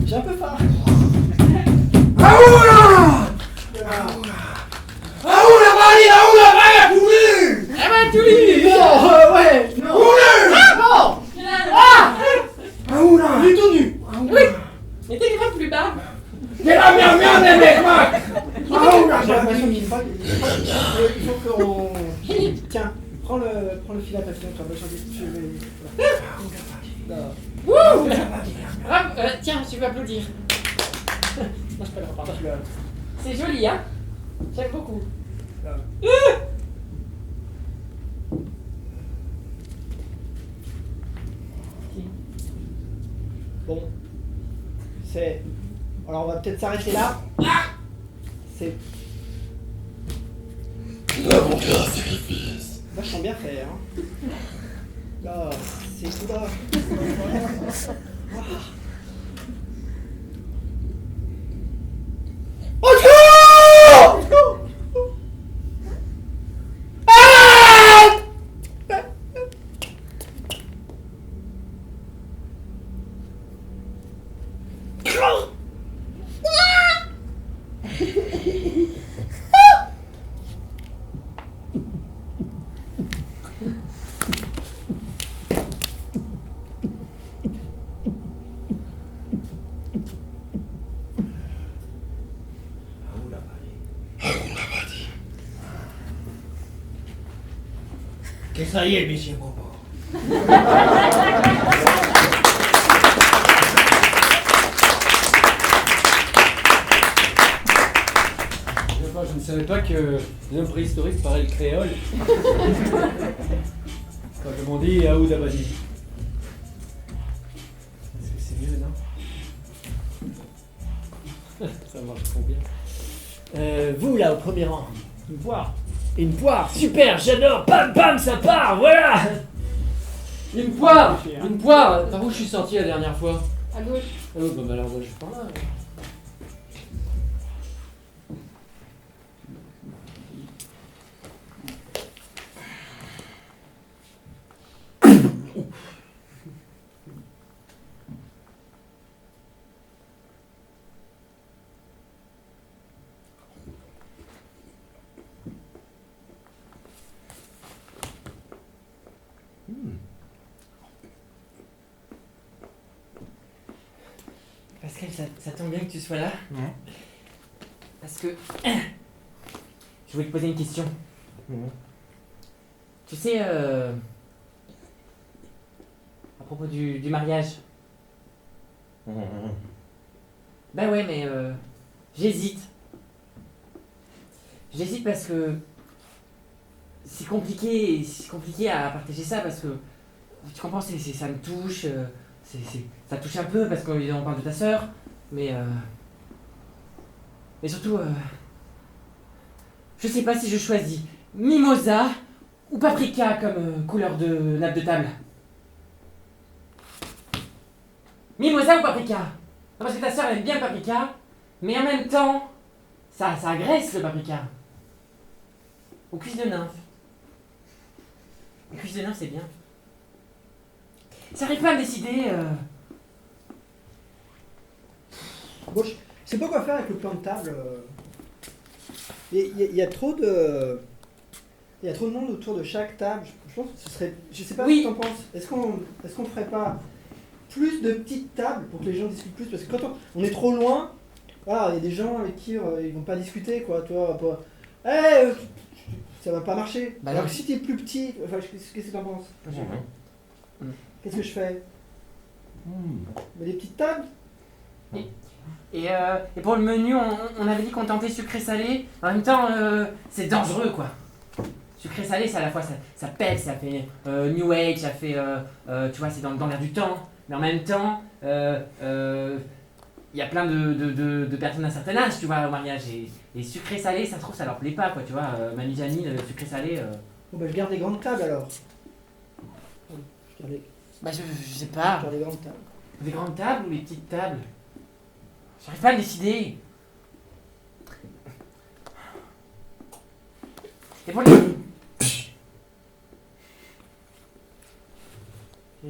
J'ai un peu faim. Ah où là. Ah où là-bas, dis. Ah où là-bas, il a tout nu. Ah bah tout lu. Non, ouais, non. Non. Ah où là. Il est tout nu. Oui. Mais t'es pas plus bas. Mais la merde, les mecs, moi. Ah où là. J'ai l'impression qu'il faut il faut qu'on. Tiens, prends le fil à papillon, tu as besoin de. Wouh. Tiens, tu peux applaudir. Non, je peux le reprendre. C'est joli, hein. J'aime beaucoup. Bon. C'est. Alors on va peut-être s'arrêter là. C'est vachement bien fait, hein. Là, c'est tout là. Que ça y est, monsieur Bobo. Je ne savais pas que l'homme préhistorique parlait le créole. Comme on dit, Aoud Abadi. Est-ce que c'est mieux, non? Ça marche trop bien. Vous là au premier rang. Une poire. Une poire, super, j'adore. Pam pam, ça part, voilà. Une poire! Une poire! Par où je suis sorti la dernière fois? À gauche. Oh, bah alors, je prends là. Pascal, ça tombe bien que tu sois là. Ouais. Parce que. Je voulais te poser une question. Tu sais, à propos du mariage. Bah ouais, mais j'hésite. J'hésite parce que c'est compliqué à partager ça parce que tu comprends, ça me touche, ça touche un peu parce qu'on parle de ta sœur, mais surtout, je sais pas si je choisis mimosa ou paprika comme couleur de nappe de table. Mimosa ou paprika? Non, parce que ta sœur aime bien le paprika, mais en même temps, ça agresse le paprika. Ou cuisse de nymphe. Les cuisse de nymphe, c'est bien. J'arrive pas à me décider. Bon, je sais pas quoi faire avec le plan de table. Il y a trop de. Il y a trop de monde autour de chaque table. Je pense que ce serait. Je sais pas Oui. ce que t'en penses. Est-ce qu'on ferait pas plus de petites tables pour que les gens discutent plus? Parce que quand on est trop loin, voilà, il y a des gens avec qui ils vont pas discuter, quoi. Tu vois, pas. Ça va pas marcher. Bah Alors non. que si t'es plus petit, enfin, qu'est-ce que t'en penses? Qu'est-ce que je fais? Mais des petites tables? Et pour le menu, on avait dit qu'on tentait sucré-salé. En même temps, c'est dangereux, quoi. Sucré-salé, c'est à la fois, ça pète, ça fait New Age, ça fait, tu vois, c'est dans l'air du temps. Mais en même temps, il y a plein de personnes d'un certain âge, tu vois, au mariage. Et sucré-salé, ça se trouve, ça leur plaît pas, quoi, tu vois. Mamie Janie, le sucré-salé... Bon, bah, je garde les grandes tables alors. Je garde les, Bah, je sais pas. je garde les grandes tables. Les grandes tables ou les petites tables? J'arrive pas à me décider. Et pour les...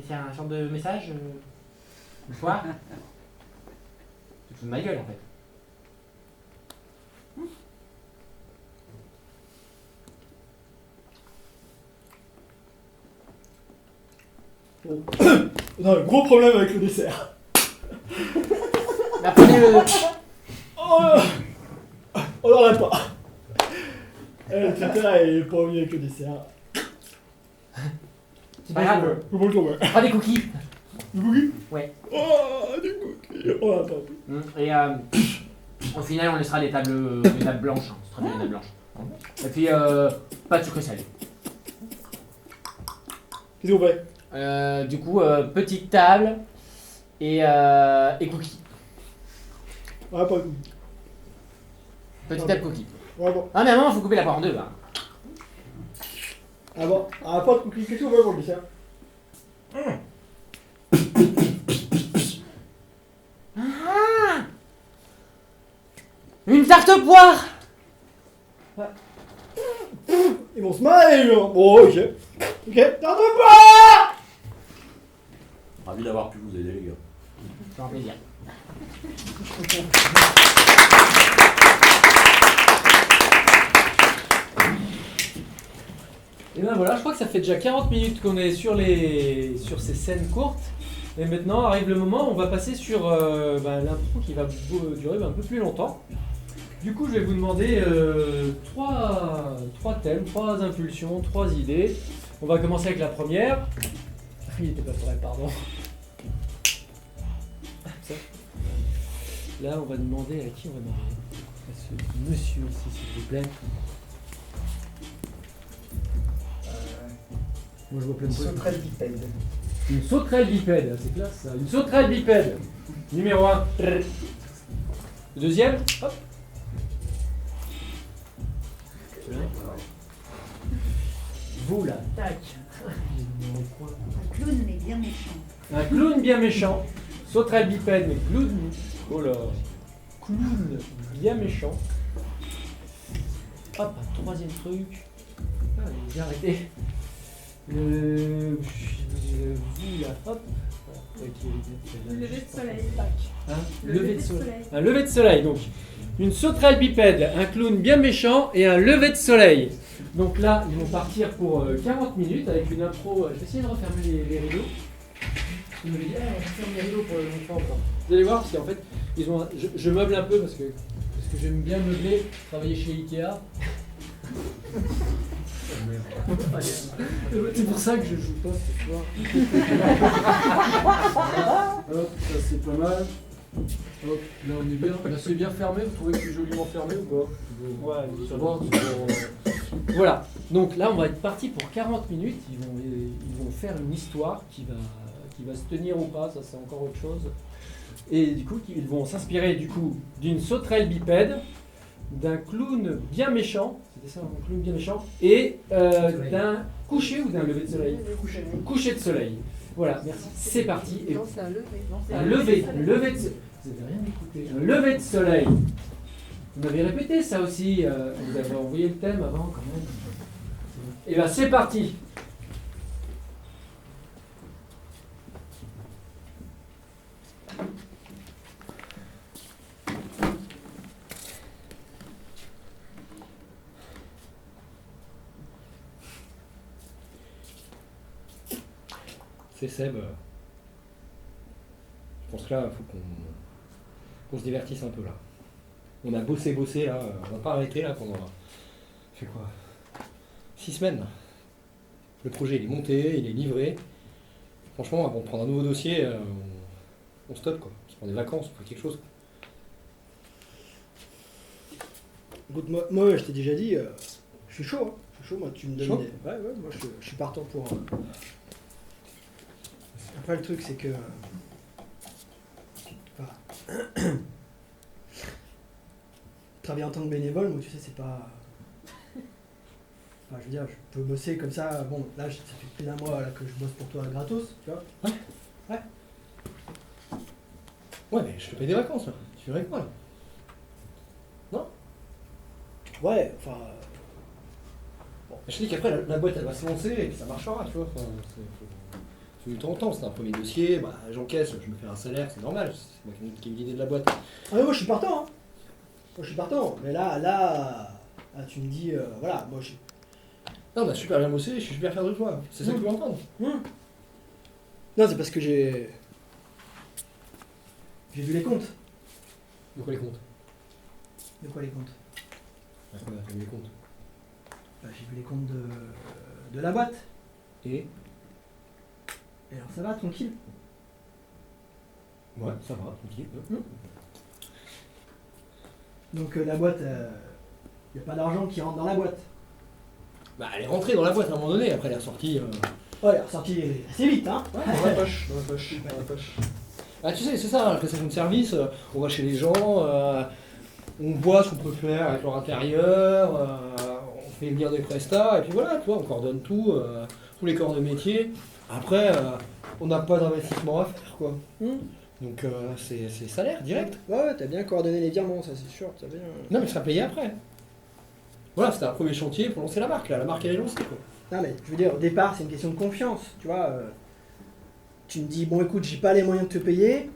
C'est un genre de message une fois. Tu te fous de ma gueule en fait. Bon. On a un gros problème avec le dessert. Mais apprenez le... On n'en a pas. Le traiteur est pas mieux avec le dessert. C'est pas grave. Comment le trouver? Prends des cookies. Des cookies? Ouais. Oh, des cookies. On n'a pas. Et au final, on laissera des tables blanches. Hein. C'est très bien, les tables blanches. Et puis, pas de sucre salé. Qu'est-ce qu'on fait? Du coup, petite table et cookies. On n'a pas de cookies. Petit table cookie. Ouais, bon. Ah mais à un moment, faut couper la part en deux. Hein. Ah bon, pas de cookies quelque chose pour le dessert. Ah, une tarte aux poires. Ils vont smile. Bon, ok. Ok, t'en veux pas. Ravi d'avoir pu vous aider, les gars. C'est un plaisir. Et ben voilà, je crois que ça fait déjà 40 minutes qu'on est sur ces scènes courtes. Et maintenant arrive le moment où on va passer sur l'intro qui va durer un peu plus longtemps. Du coup, je vais vous demander trois thèmes, 3 impulsions, 3 idées. On va commencer avec la première. Il n'était pas prêt, pardon. Ça. Là, on va demander à qui on va demander. À ce monsieur ici, s'il vous plaît. Moi, je vois plein de trucs. Sauterelle bipède. Une sauterelle bipède, c'est classe ça. Une sauterelle bipède. Numéro 1. Le deuxième, hop. Vous là, tac. Un clown mais bien méchant. Un clown bien méchant. Sauterelle bipède, mais clown. Oh là. Clown bien méchant. Hop, un troisième truc. Ah, j'ai bien arrêté. Vous là, hop. Lever de soleil. Hein, lever de soleil. Un lever de soleil, donc. Une sauterelle bipède, un clown bien méchant et un lever de soleil. Donc là, ils vont partir pour 40 minutes avec une impro. Je vais essayer de refermer les rideaux. Ils m'avaient dit, on referme les rideaux pour le longtemps encore. Vous allez voir, parce qu'en fait, ils ont je meuble un peu parce que j'aime bien meubler, travailler chez Ikea. C'est pour ça que je joue pas ce soir. Hop, ça c'est pas mal. Hop, là on est bien. Là c'est bien fermé, vous trouvez que c'est joliment fermé ou pas? Ouais, ça va. Voilà, donc là on va être parti pour 40 minutes. Ils vont faire une histoire qui va se tenir ou pas, ça c'est encore autre chose. Et du coup, ils vont s'inspirer du coup d'une sauterelle bipède, d'un clown bien méchant, c'était ça, un clown bien méchant, et d'un coucher ou d'un lever de soleil. Coucher de soleil. Voilà, merci. C'est parti. Et Non, c'est un lever. un lever de soleil. Vous avez rien écouté. Un lever de soleil. Vous m'avez répété ça aussi. Vous avez envoyé le thème avant quand même. Et bien c'est parti. C'est Seb. Je pense que là, il faut qu'on se divertisse un peu là. On a bossé là, on va pas arrêter là pendant. Fait quoi 6 semaines là. Le projet il est monté, il est livré. Franchement, avant de prendre un nouveau dossier, on stoppe quoi. On se prend des vacances, on fait quelque chose. Écoute, moi je t'ai déjà dit, je suis chaud. Hein. Je suis chaud, moi tu me donnes Chaud des. Ouais, moi je suis partant pour. Après le truc c'est que. Travailler en tant que bénévole, moi tu sais, c'est pas. Enfin, je veux dire, je peux bosser comme ça. Bon, là, ça fait plus d'un mois là, que je bosse pour toi gratos, tu vois. Ouais, mais je te paye des vacances là. Tu verrais quoi là? Non? Ouais, enfin. Je te dis qu'après la boîte elle va se lancer et puis ça marchera, tu vois. Enfin, c'est du temps en temps, c'est un premier dossier, bah, j'encaisse, je me fais un salaire, c'est normal, c'est moi qui ai eu l'idée de la boîte. Ah, mais moi je suis partant, hein. Moi je suis partant. Mais là tu me dis, voilà, moi je. Non, on a super bien bossé, je suis super fier de toi, c'est ça que tu veux entendre. Non, c'est parce que j'ai vu les comptes. De quoi les comptes? De quoi les comptes? On a fait les comptes. Bah, j'ai vu les comptes de la boîte. Et alors ça va, tranquille. Ouais, ça va, tranquille. Donc la boîte, il n'y a pas d'argent qui rentre dans la boîte. Bah elle est rentrée dans la boîte à un moment donné, après elle est ressortie. Ouais, elle est ressortie assez vite, hein. Ouais, dans la poche, dans la poche. Ah tu sais, c'est ça, la prestation de service, on va chez les gens, on voit ce qu'on peut faire avec leur intérieur, on fait venir des prestats, et puis voilà, tu vois, on coordonne tout, tous les corps de métier. Après, on n'a pas d'investissement à faire, quoi. Donc c'est salaire direct. Ouais, t'as bien coordonné les virements, ça c'est sûr. T'as bien... Non, mais ça sera payé après. Voilà, c'était un premier chantier pour lancer la marque, là. La marque elle est lancée, quoi. Non mais je veux dire, au départ c'est une question de confiance, tu vois. Tu me dis, bon écoute, j'ai pas les moyens de te payer.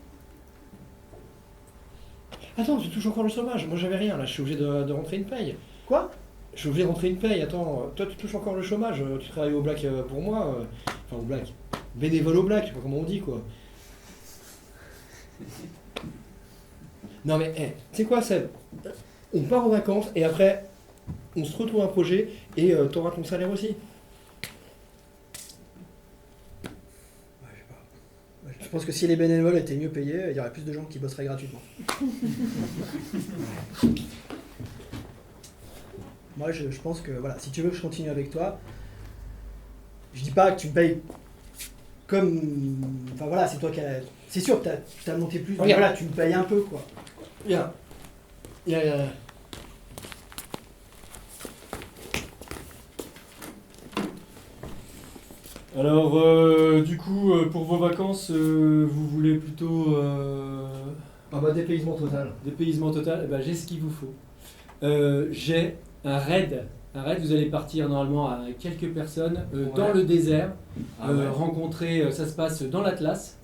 Attends, tu touches encore le chômage. Moi j'avais rien, là, je suis obligé de rentrer une paye. Quoi? Je suis obligé de rentrer une paye, attends. Toi tu touches encore le chômage, tu travailles au black pour moi. Enfin au black. Bénévole au black, je sais pas comment on dit, quoi. Non mais, tu sais quoi, Seb? On part en vacances et après, on se retrouve un projet et t'auras ton salaire aussi. Je pense que si les bénévoles étaient mieux payés, il y aurait plus de gens qui bosseraient gratuitement. Moi, je pense que voilà, si tu veux que je continue avec toi, je dis pas que tu me payes comme. Enfin voilà, c'est toi qui as. C'est sûr que t'as monté plus. Mais voilà, tu me payes un peu quoi. Regarde. Alors, du coup, pour vos vacances, vous voulez plutôt Ah bah dépaysement total. dépaysement total? Eh ben, j'ai ce qu'il vous faut. J'ai un raid. Un raid, vous allez partir normalement à quelques personnes dans le désert, rencontrer, ça se passe dans l'Atlas.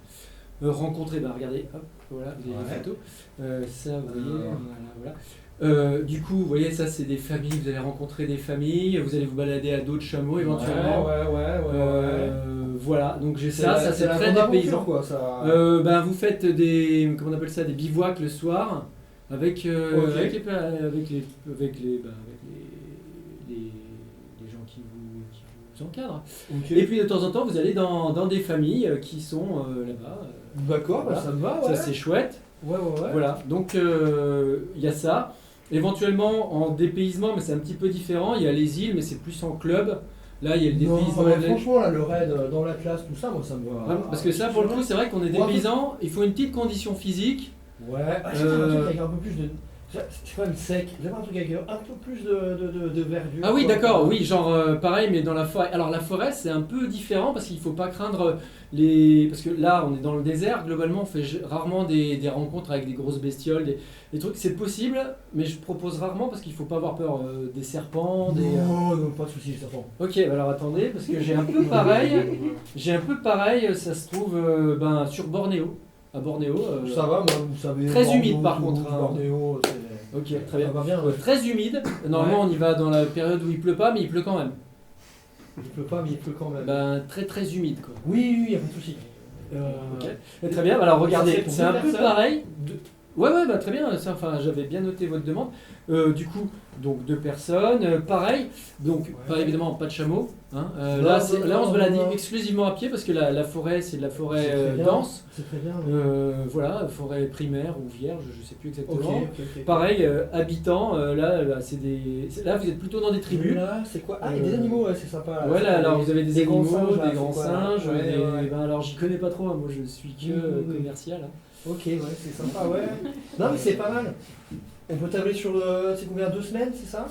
Rencontrer, bah regardez, hop, voilà, vous avez les photos. Ça, vous voyez, voilà. Du coup, vous voyez, ça c'est des familles, vous allez rencontrer des familles, vous allez vous balader à d'autres chameaux éventuellement. Voilà, donc j'ai ça c'est très dépaysant. Quoi, ça... Ben, vous faites des, comment on appelle ça, des bivouacs le soir avec, avec les gens qui vous encadrent. Okay. Et puis de temps en temps, vous allez dans des familles qui sont là-bas. D'accord, voilà. bah, ça me va, ouais. Ça c'est chouette. Ouais. Voilà, donc il y a ça. Éventuellement en dépaysement, mais c'est un petit peu différent, il y a les îles, mais c'est plus en club. Là, il y a le dépaysement. Non, franchement, là, le raid dans l'Atlas, tout ça, moi ça me va. Vraiment, parce que ça, pour le coup, c'est vrai qu'on est dépaysant, il faut une petite condition physique. Ouais, j'ai un truc avec un peu plus de. C'est quand même sec, j'avais un truc avec un peu plus de verdure. Ah oui, quoi. d'accord, oui, genre pareil, mais dans la forêt. Alors la forêt, c'est un peu différent parce qu'il ne faut pas craindre les. Parce que là, on est dans le désert, globalement, on fait rarement des rencontres avec des grosses bestioles, des trucs. C'est possible, mais je propose rarement parce qu'il ne faut pas avoir peur des serpents, des. Non, pas de soucis, les serpents. Ok, alors attendez, parce que j'ai un peu pareil, ça se trouve sur Bornéo. À Bornéo. Ça va, moi, vous savez. Très Bordeaux, humide par contre. Bornéo, c'est. Ok, très bien. Ça va bien, ouais. Très humide. Normalement, on y va dans la période où il pleut pas, mais il pleut quand même. Il pleut pas, mais il pleut quand même. Très très humide quoi. Oui, y a pas de souci. Ok. Et très bien. Alors regardez, c'est un peu personnes. pareil. Ouais, très bien. Ça, enfin, j'avais bien noté votre demande. Du coup, donc 2 personnes, pareil. Donc, pas évidemment pas de chameau. Hein. Là, on se balade exclusivement à pied parce que la forêt, c'est de la forêt dense. C'est très bien. Voilà, forêt primaire ou vierge, je sais plus exactement. Ok. Pareil, habitants. Là, là, vous êtes plutôt dans des tribus. Là, c'est quoi? Ah, il y a des animaux, ouais, c'est sympa. Ouais, là, alors vous avez des animaux, grands des grands singes. Ouais. Alors, j'y connais pas trop. Hein. Moi, je suis que commercial. Hein. Ok, ouais, c'est sympa, ouais. Non, mais c'est pas mal. On peut tabler sur le. C'est combien? 2 semaines, c'est ça?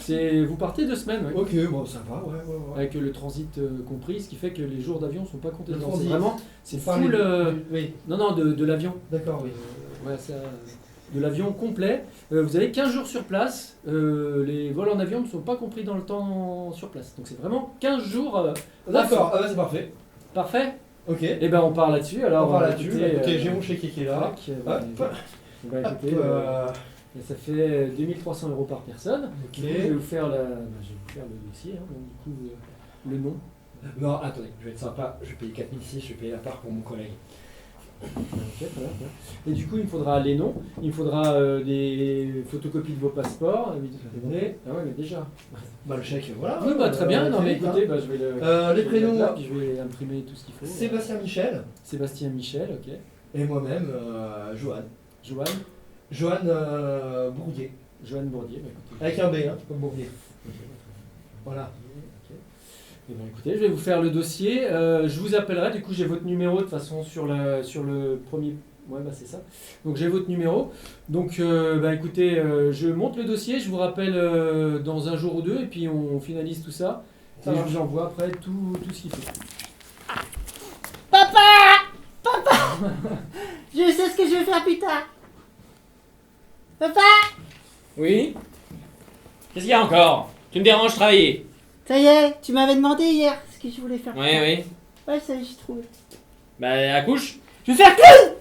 Vous partez 2 semaines, ouais. Ok, bon, ça va, ouais. Avec le transit compris, ce qui fait que les jours d'avion sont pas comptés Le dedans. transit. C'est vraiment, c'est Enfin, full. Oui, Non, de l'avion. d'accord, oui. Ouais, ça, de l'avion complet. Vous avez 15 jours sur place. Les vols en avion ne sont pas compris dans le temps sur place. Donc c'est vraiment 15 jours. D'accord, c'est parfait. Parfait. Ok. Et ben on part là-dessus. Alors, On part là-dessus. écoutez, J'ai mon chéquier qui est là. Écoutez, ça fait 2300 € par personne. Ok. Du coup, je vais vous faire le dossier. Hein, donc, du coup, le nom. Non, attendez, je vais être sympa. Je vais payer 4006, je vais payer la part pour mon collègue. Ok, voilà. Et du coup, il me faudra les noms, il me faudra des photocopies de vos passeports. Ah ouais, mais déjà. Bah, le chèque, voilà. Oui, très bien. Non, mais écoutez, je vais les prénoms. Puis je vais imprimer tout ce qu'il faut. Sébastien Michel. Sébastien Michel, ok. Et moi-même, Johan. Johan Bourdier. Johan Bourdier, bah, écoutez. Avec un B, hein, comme Bourdier. Voilà. Eh bien, écoutez, je vais vous faire le dossier. Je vous appellerai. Du coup, j'ai votre numéro de toute façon sur le premier. Ouais, bah c'est ça. Donc j'ai votre numéro. Donc bah écoutez, je monte le dossier, je vous rappelle dans un jour ou deux, et puis on finalise tout ça. Ça Et je marche. vous envoie après tout ce qu'il faut. Papa! Papa! Je sais ce que je vais faire plus tard. Papa! Oui? Qu'est-ce qu'il y a encore? Tu me déranges travailler. Ça y est, tu m'avais demandé hier ce que je voulais faire. Oui, oui. Ouais, ça y est, j'ai trouvé. Bah, accouche. Je vais faire clown!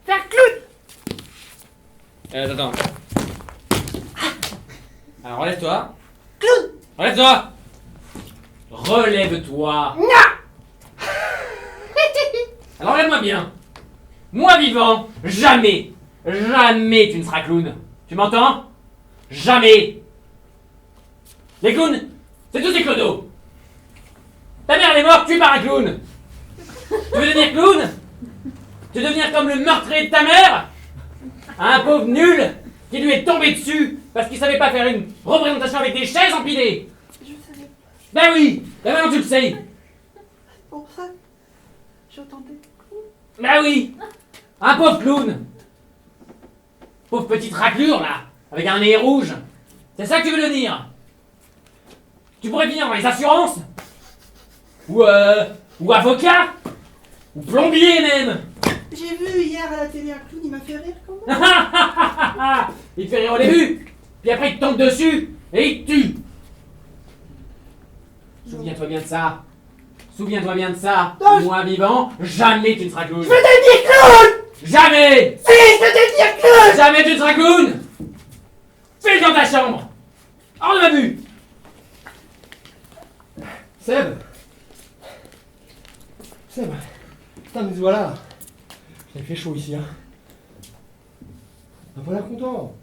Faire clown! Attends. Alors, relève-toi. Clown! Relève-toi! Relève-toi! Non! Alors, relève-moi bien. Moi vivant, jamais, jamais tu ne seras clown. Tu m'entends? Jamais! Les clowns, c'est tous des clodos! Ta mère elle est morte, tuée par un clown! Tu veux devenir clown? Tu veux devenir comme le meurtrier de ta mère? Un pauvre nul qui lui est tombé dessus parce qu'il savait pas faire une représentation avec des chaises empilées! Je savais. Ben oui! Ben maintenant tu le sais! Pour ça, j'entendais. Ben oui! Un pauvre clown! Pauvre petite raclure là! Avec un nez rouge! C'est ça que tu veux devenir? Tu pourrais finir dans les assurances? Ou avocat? Ou plombier même? J'ai vu hier à la télé un clown, il m'a fait rire quand même. Il te fait rire au début, puis après il te tombe dessus et il te tue. Souviens-toi bien de ça. Souviens-toi bien de ça. Non, Moi vivant, jamais tu ne seras clown. Je veux devenir clown! Jamais! Si, je veux devenir clown! Jamais tu ne seras clown! File dans ta chambre! Hors de ma vue! Seb Seb Putain, nous voilà. Ça fait chaud ici, hein. On pas l'air content.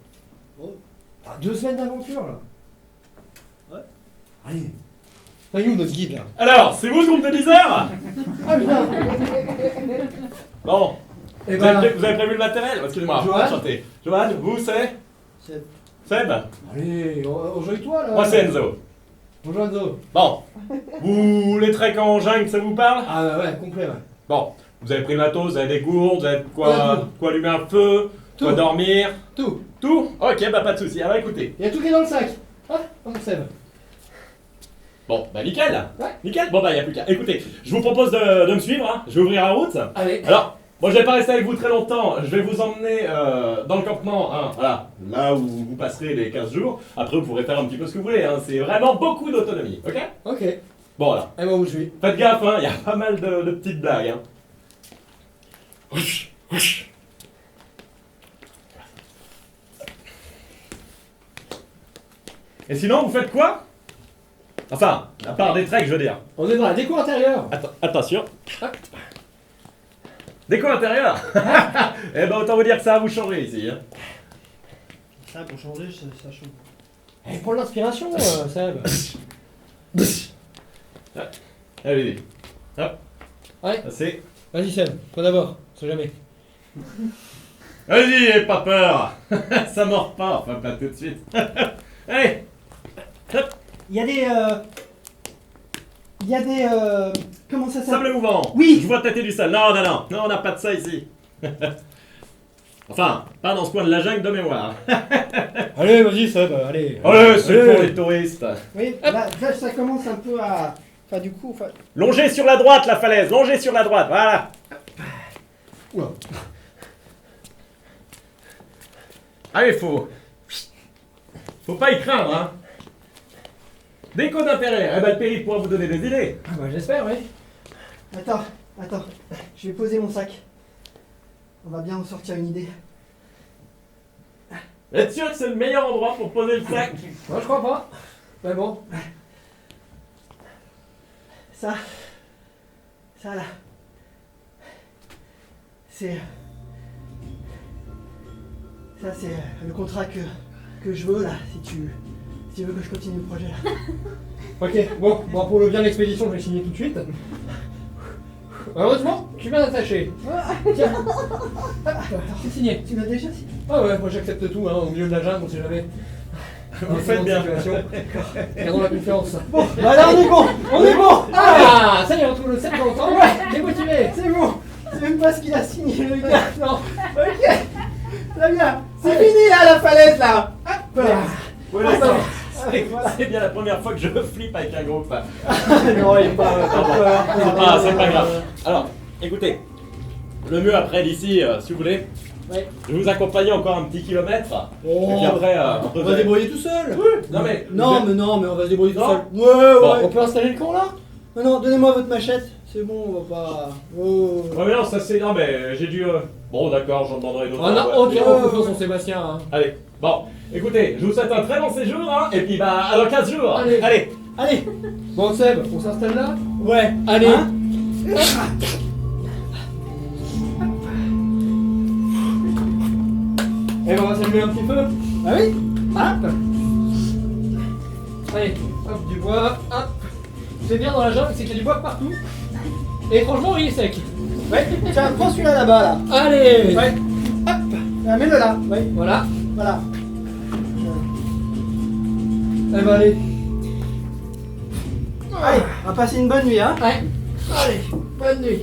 Oh. 2 semaines d'aventure, là. Ouais. Allez. T'as où notre guide, là? Alors, c'est vous le groupe de 10 heures? Ah, putain. Bon. Eh Vous, ben, avez vous avez prévu le matériel? Excusez-moi, Johan. enchanté. Johan, vous c'est? Seb. Seb? Allez, enjoy-toi, là. Moi c'est Enzo. Bonjour, Enzo. Bon. Vous, les treks en jungle, ça vous parle? Ah, ouais, complet, ouais. Bon. Vous avez pris le matos, vous avez des gourdes, vous avez de On a tout. quoi allumer un feu, quoi Tout. dormir. Tout. Tout? Ok, bah pas de soucis. Alors écoutez. Il y a tout qui est dans le sac. Ah, mon Seb. Bon, bah nickel. Ouais. Nickel. Bon bah y a plus qu'à. Écoutez, je vous propose de me suivre, hein. Je vais ouvrir la route. Allez. Alors, moi je vais pas rester avec vous très longtemps, je vais vous emmener dans le campement, hein, voilà, là où vous passerez les 15 jours. Après vous pourrez faire un petit peu ce que vous voulez, hein. C'est vraiment beaucoup d'autonomie, ok? Ok. Bon voilà. Et moi où je suis. Faites gaffe, hein, il y a pas mal de petites blagues. Hein. Ouch, ouch. Et sinon, vous faites quoi? Enfin, à part des treks, je veux dire. On est dans la déco intérieure. Attention. Déco intérieure. Eh ben autant vous dire que ça va vous changer ici. Hein. Ça, pour changer, ça change. Eh, prends l'inspiration, Seb. Allez, hop. Ouais. C'est. Vas-y, Seb. Toi d'abord. On sait jamais. Vas-y, aie pas peur. Ça mord pas, enfin pas tout de suite. Allez. Hop. Il y a des. Comment ça s'appelle? Sable mouvant. Oui. Je vois tâter du sable. Non, non, non. Non, on n'a pas de ça ici. Enfin, pas dans ce coin de la jungle de mémoire. Allez, vas-y, Seb. Allez. Allez, c'est pour les touristes. Oui, là, ça commence un peu à. Enfin, du coup. Enfin... Longez sur la droite la falaise. Longez sur la droite. Voilà. Oula. Allez, faut pas y craindre, hein. Déco d'intérêt. Eh ben, le périph' pourra vous donner des idées. Ah, bah, j'espère, oui. Attends. Je vais poser mon sac. On va bien en sortir une idée. Êtes sûr que c'est le meilleur endroit pour poser le sac? Moi, je crois pas. Mais bon. Ça là. C'est. Ça, c'est le contrat que je veux là, si tu veux que je continue le projet là. Ok, bon, pour le bien de l'expédition, je vais signer tout de suite. Heureusement, tu viens d'attacher. Tiens. C'est signé. Tu m'as déjà signé? Ah ouais, moi j'accepte tout, hein, au milieu de la jungle, on sait jamais. Vous faites bien. Gardons la confiance. Bon, bah là on est bon. Ah, ça y est, on trouve le 7 dans le temps. Ouais, t'es motivé. C'est bon. C'est même pas ce qu'il a signé, le gars. Non. Ok. Très bien. C'est fini, là, la falaise, là. Hop. Ouais, Ah, d'accord. Voilà. C'est bien la première fois que je flippe avec un groupe. Non, il est pas. C'est pas grave. Alors, écoutez, le mieux après d'ici, si vous voulez, Ouais. je vais vous accompagner encore un petit kilomètre. Oh. Et puis après, On va se débrouiller tout seul. Non mais. Non, mais on va se débrouiller tout Non. seul. Ouais, Bon, ouais. On peut installer le camp là? Non, donnez-moi votre machette. C'est bon, on va pas. Oh. Ouais, mais non, ça c'est. Non, mais j'ai dû. Bon, d'accord, j'en demanderai d'autres. On a Ouais. entièrement confiance en Sébastien. Hein. Allez, bon, écoutez, je vous souhaite un très bon séjour, hein, et puis bah, à dans 15 jours. Allez. Allez. Bon Seb, on s'installe là? Ouais. Allez. Hein Et on va s'allumer un petit peu. Ah oui. Hop. Allez, hop, du bois, hop. C'est bien dans la jungle, c'est qu'il y a du bois partout. Et franchement, il est sec. Ouais. Tiens, prends celui-là là-bas, là. Allez. Ouais. Hop. Mets-le là. Ouais. Voilà. Voilà. Eh ben allez. Allez, on va passer une bonne nuit, hein. Ouais. Allez, bonne nuit.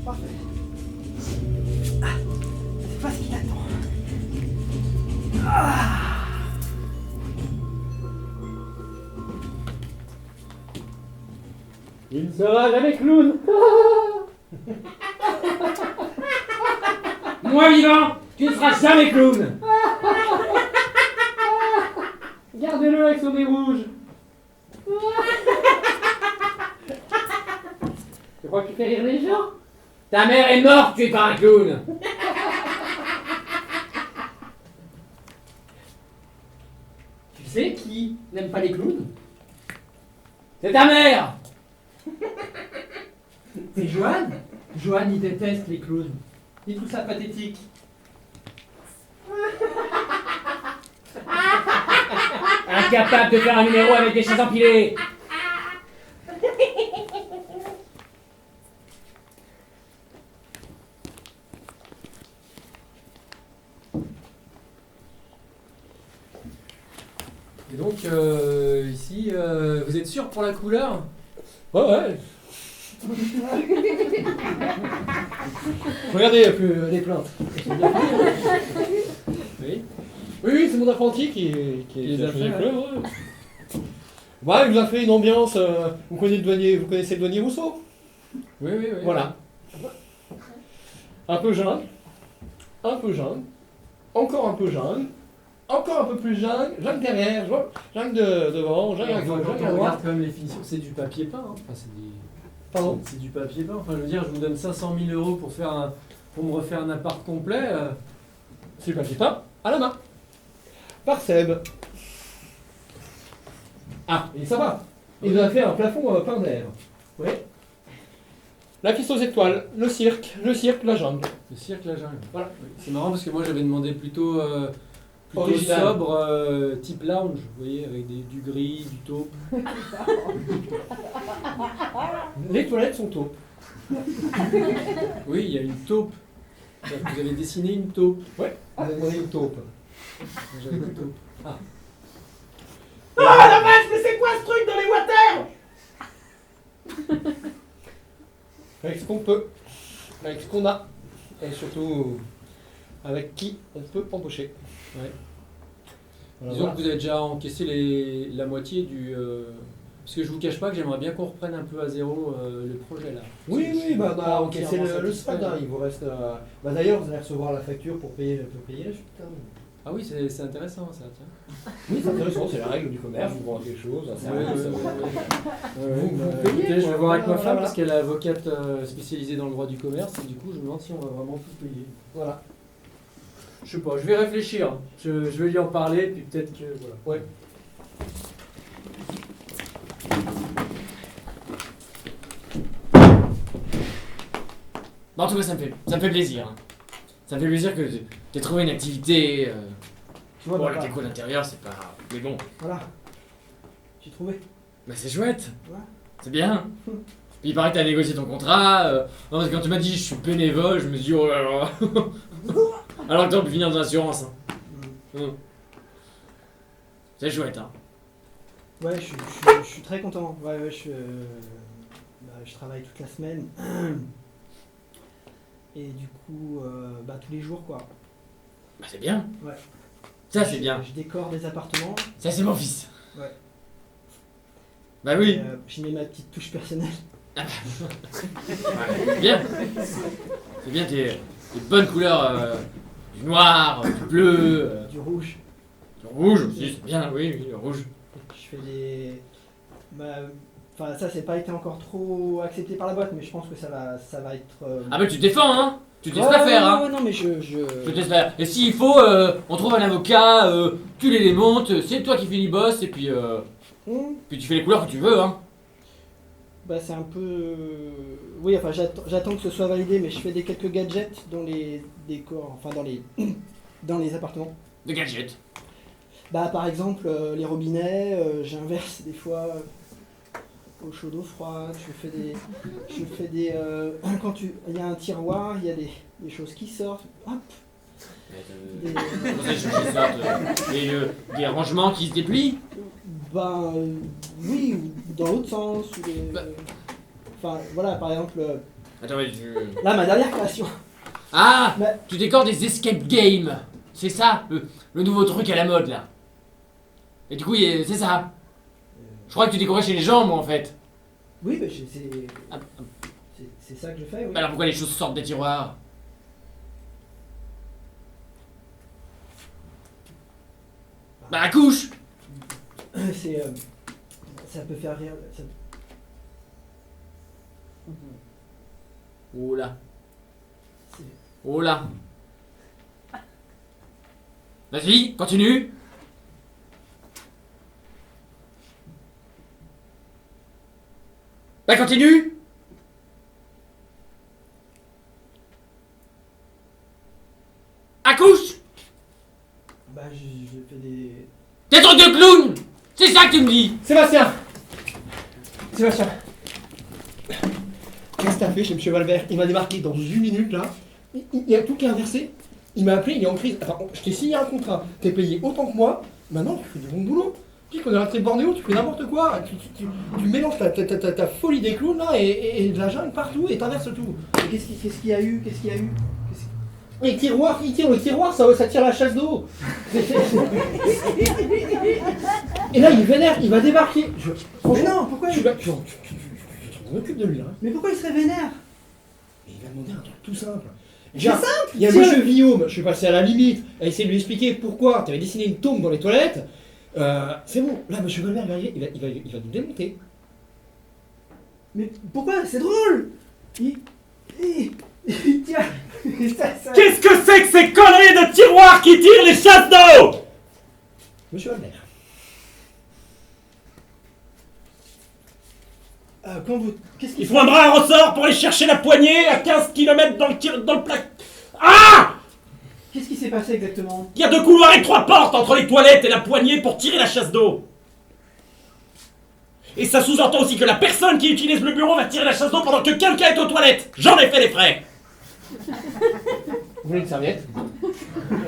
Parfait. C'est pas ce qu'il attend. Il ne sera jamais clown. Moi vivant, tu ne seras jamais clown. Gardez-le avec son nez rouge. Tu crois que tu fais rire les gens? Ta mère est morte, tu es pas un clown. Tu sais qui n'aime pas les clowns? C'est ta mère. C'est Johan. Johan, il déteste les clowns. Il trouve ça pathétique. Incapable de faire un numéro avec des chaises empilées. Et donc, ici, vous être sûr pour la couleur? Ouais, ouais. Regardez les plaintes. Oui. Oui, c'est mon apprenti qui les a fait fait, les ouais. couleurs, ouais. Ouais, il nous a fait une ambiance. Vous connaissez le douanier Rousseau? Oui, oui, oui. Voilà. Un peu jeune, encore un peu jeune, encore un peu plus jeune, jeune derrière, jeune devant, jeune à gauche, Quand jeune à on droite. regarde quand même les finitions, c'est du papier peint. Hein. Enfin, Pardon. c'est du papier peint. Enfin, je veux dire, je vous donne 500 000 € pour me refaire un appart complet. C'est le papier peint à la main. Par Seb. Ah, et ça va. Il nous a fait un plafond peint d'air. Oui. La piste aux étoiles, le cirque, la jungle. Le cirque, la jungle. Voilà. Oui. C'est marrant parce que moi j'avais demandé plutôt Original. sobre, type lounge, vous voyez, avec du gris, du taupe. Les toilettes sont taupes. Oui, il y a une taupe. Vous avez dessiné une taupe. Ouais, on a une taupe. J'avais une taupe. Ah la vache, mais c'est quoi ce truc dans les water? Avec ce qu'on peut, avec ce qu'on a, et surtout avec qui on peut embaucher. Ouais. Voilà, Disons voilà. que vous avez déjà encaissé la moitié du... Parce que je vous cache pas que j'aimerais bien qu'on reprenne un peu à zéro le projet là. Oui, Parce que je oui, suis bah, on pas a encaissé entièrement le satisfait. solde, hein, il vous reste... Bah, d'ailleurs, vous allez recevoir la facture pour payer la suite. Hein. Ah oui, c'est intéressant ça, tiens. Oui, c'est intéressant, c'est la règle du commerce, vous vendez quelque chose, un Oui, service. bah, payez, écoutez, je quoi. vais voir avec ma Voilà, femme voilà. parce qu'elle est avocate spécialisée dans le droit du commerce et du coup je me demande si on va vraiment tout payer. Voilà. Je sais pas, je vais réfléchir. Je vais lui en parler puis peut-être que voilà. Ouais. Bon, en tout cas, ça me fait plaisir. Hein. Ça me fait plaisir que t'aies trouvé une activité. Tu vois, Bon, papa. la déco d'intérieur, c'est pas. Mais bon. Voilà. J'ai trouvé. Bah c'est chouette. Ouais. C'est bien. Puis il paraît que t'as négocié ton contrat. Non, parce que quand tu m'as dit je suis bénévole, je me suis dit oh là là. Alors que t'aurais pu finir dans l'assurance. Hein. C'est chouette, hein. Ouais, je suis très content. Ouais, je travaille toute la semaine. Et du coup, tous les jours, quoi. Bah c'est bien. Ouais. Ça c'est bien. Je décore des appartements. Ça c'est mon fils. Ouais. Bah oui. Et, j'y mets ma petite touche personnelle. Ouais, c'est bien. C'est bien tes bonnes couleurs. Du noir, du bleu. Du rouge. Du rouge aussi, c'est bien, oui, le rouge. Je fais des... Enfin, ça, c'est pas été encore trop accepté par la boîte, mais je pense que ça va être... Ah bah tu te défends, hein. Tu te laisses pas faire, hein. Ouais, non, mais Je te laisse faire. Et s'il faut, on trouve un avocat, tu les démontes, c'est toi qui finis boss, et puis... Puis tu fais les couleurs que tu veux, hein. Bah c'est un peu... Oui, enfin j'attends que ce soit validé, mais je fais quelques gadgets dans les décors, enfin dans les appartements. Des gadgets. Bah par exemple les robinets, j'inverse des fois eau chaude, eau froide, je fais des quand il y a un tiroir, il y a des choses qui sortent, hop. Des rangements qui se déplient. Bah oui, ou dans l'autre sens. Enfin voilà, par exemple. Attends, mais là, ma dernière création. Ah, tu décores des escape games. C'est ça, le nouveau truc à la mode là. Et du coup, c'est ça. Je crois que tu décorais chez les gens, moi en fait. Oui, mais c'est ça que je fais. Oui. Bah alors pourquoi les choses sortent des tiroirs? Bah la couche. C'est ça peut faire rire. Ça... Oh là. Oh là. Vas-y, continue. Bah continue. Accouche. Bah je fais des... Des trucs de clown. C'est ça que tu me dis. Sébastien. Qu'est-ce que t'as fait chez M. Valvert? Il m'a débarqué dans 1 minute là. Il y a tout qui est inversé. Il m'a appelé, il est en crise. Attends, je t'ai signé un contrat. T'es payé autant que moi. Maintenant, tu fais du bon boulot. Puis qu'on est rentré de Bornéo, tu fais n'importe quoi. Tu mélanges ta folie des clowns là et de la jungle partout et t'inverses tout. Qu'est-ce qu'il y a eu? Les tiroirs, le tiroir, ça tire la chasse d'eau. Et là, il est vénère, il va débarquer. Mais non, pourquoi tu m'en occupes de lui, hein. Mais pourquoi il serait vénère? Mais il va demander un truc tout simple. C'est simple. Il y a monsieur Guillaume, je suis passé à la limite, à essayer de lui expliquer pourquoi tu avais dessiné une tombe dans les toilettes. C'est bon, là, monsieur Valvert va arriver, il va nous démonter. Mais pourquoi? C'est drôle. Tiens, Qu'est-ce que c'est que ces conneries de tiroirs qui tirent les chasses d'eau? Monsieur Valvert. Il faut un bras à ressort pour aller chercher la poignée à 15 km dans le plaque. Ah! Qu'est-ce qui s'est passé exactement? Il y a 2 couloirs et 3 portes entre les toilettes et la poignée pour tirer la chasse d'eau. Et ça sous-entend aussi que la personne qui utilise le bureau va tirer la chasse d'eau pendant que quelqu'un est aux toilettes. J'en ai fait les frais. Vous voulez une serviette?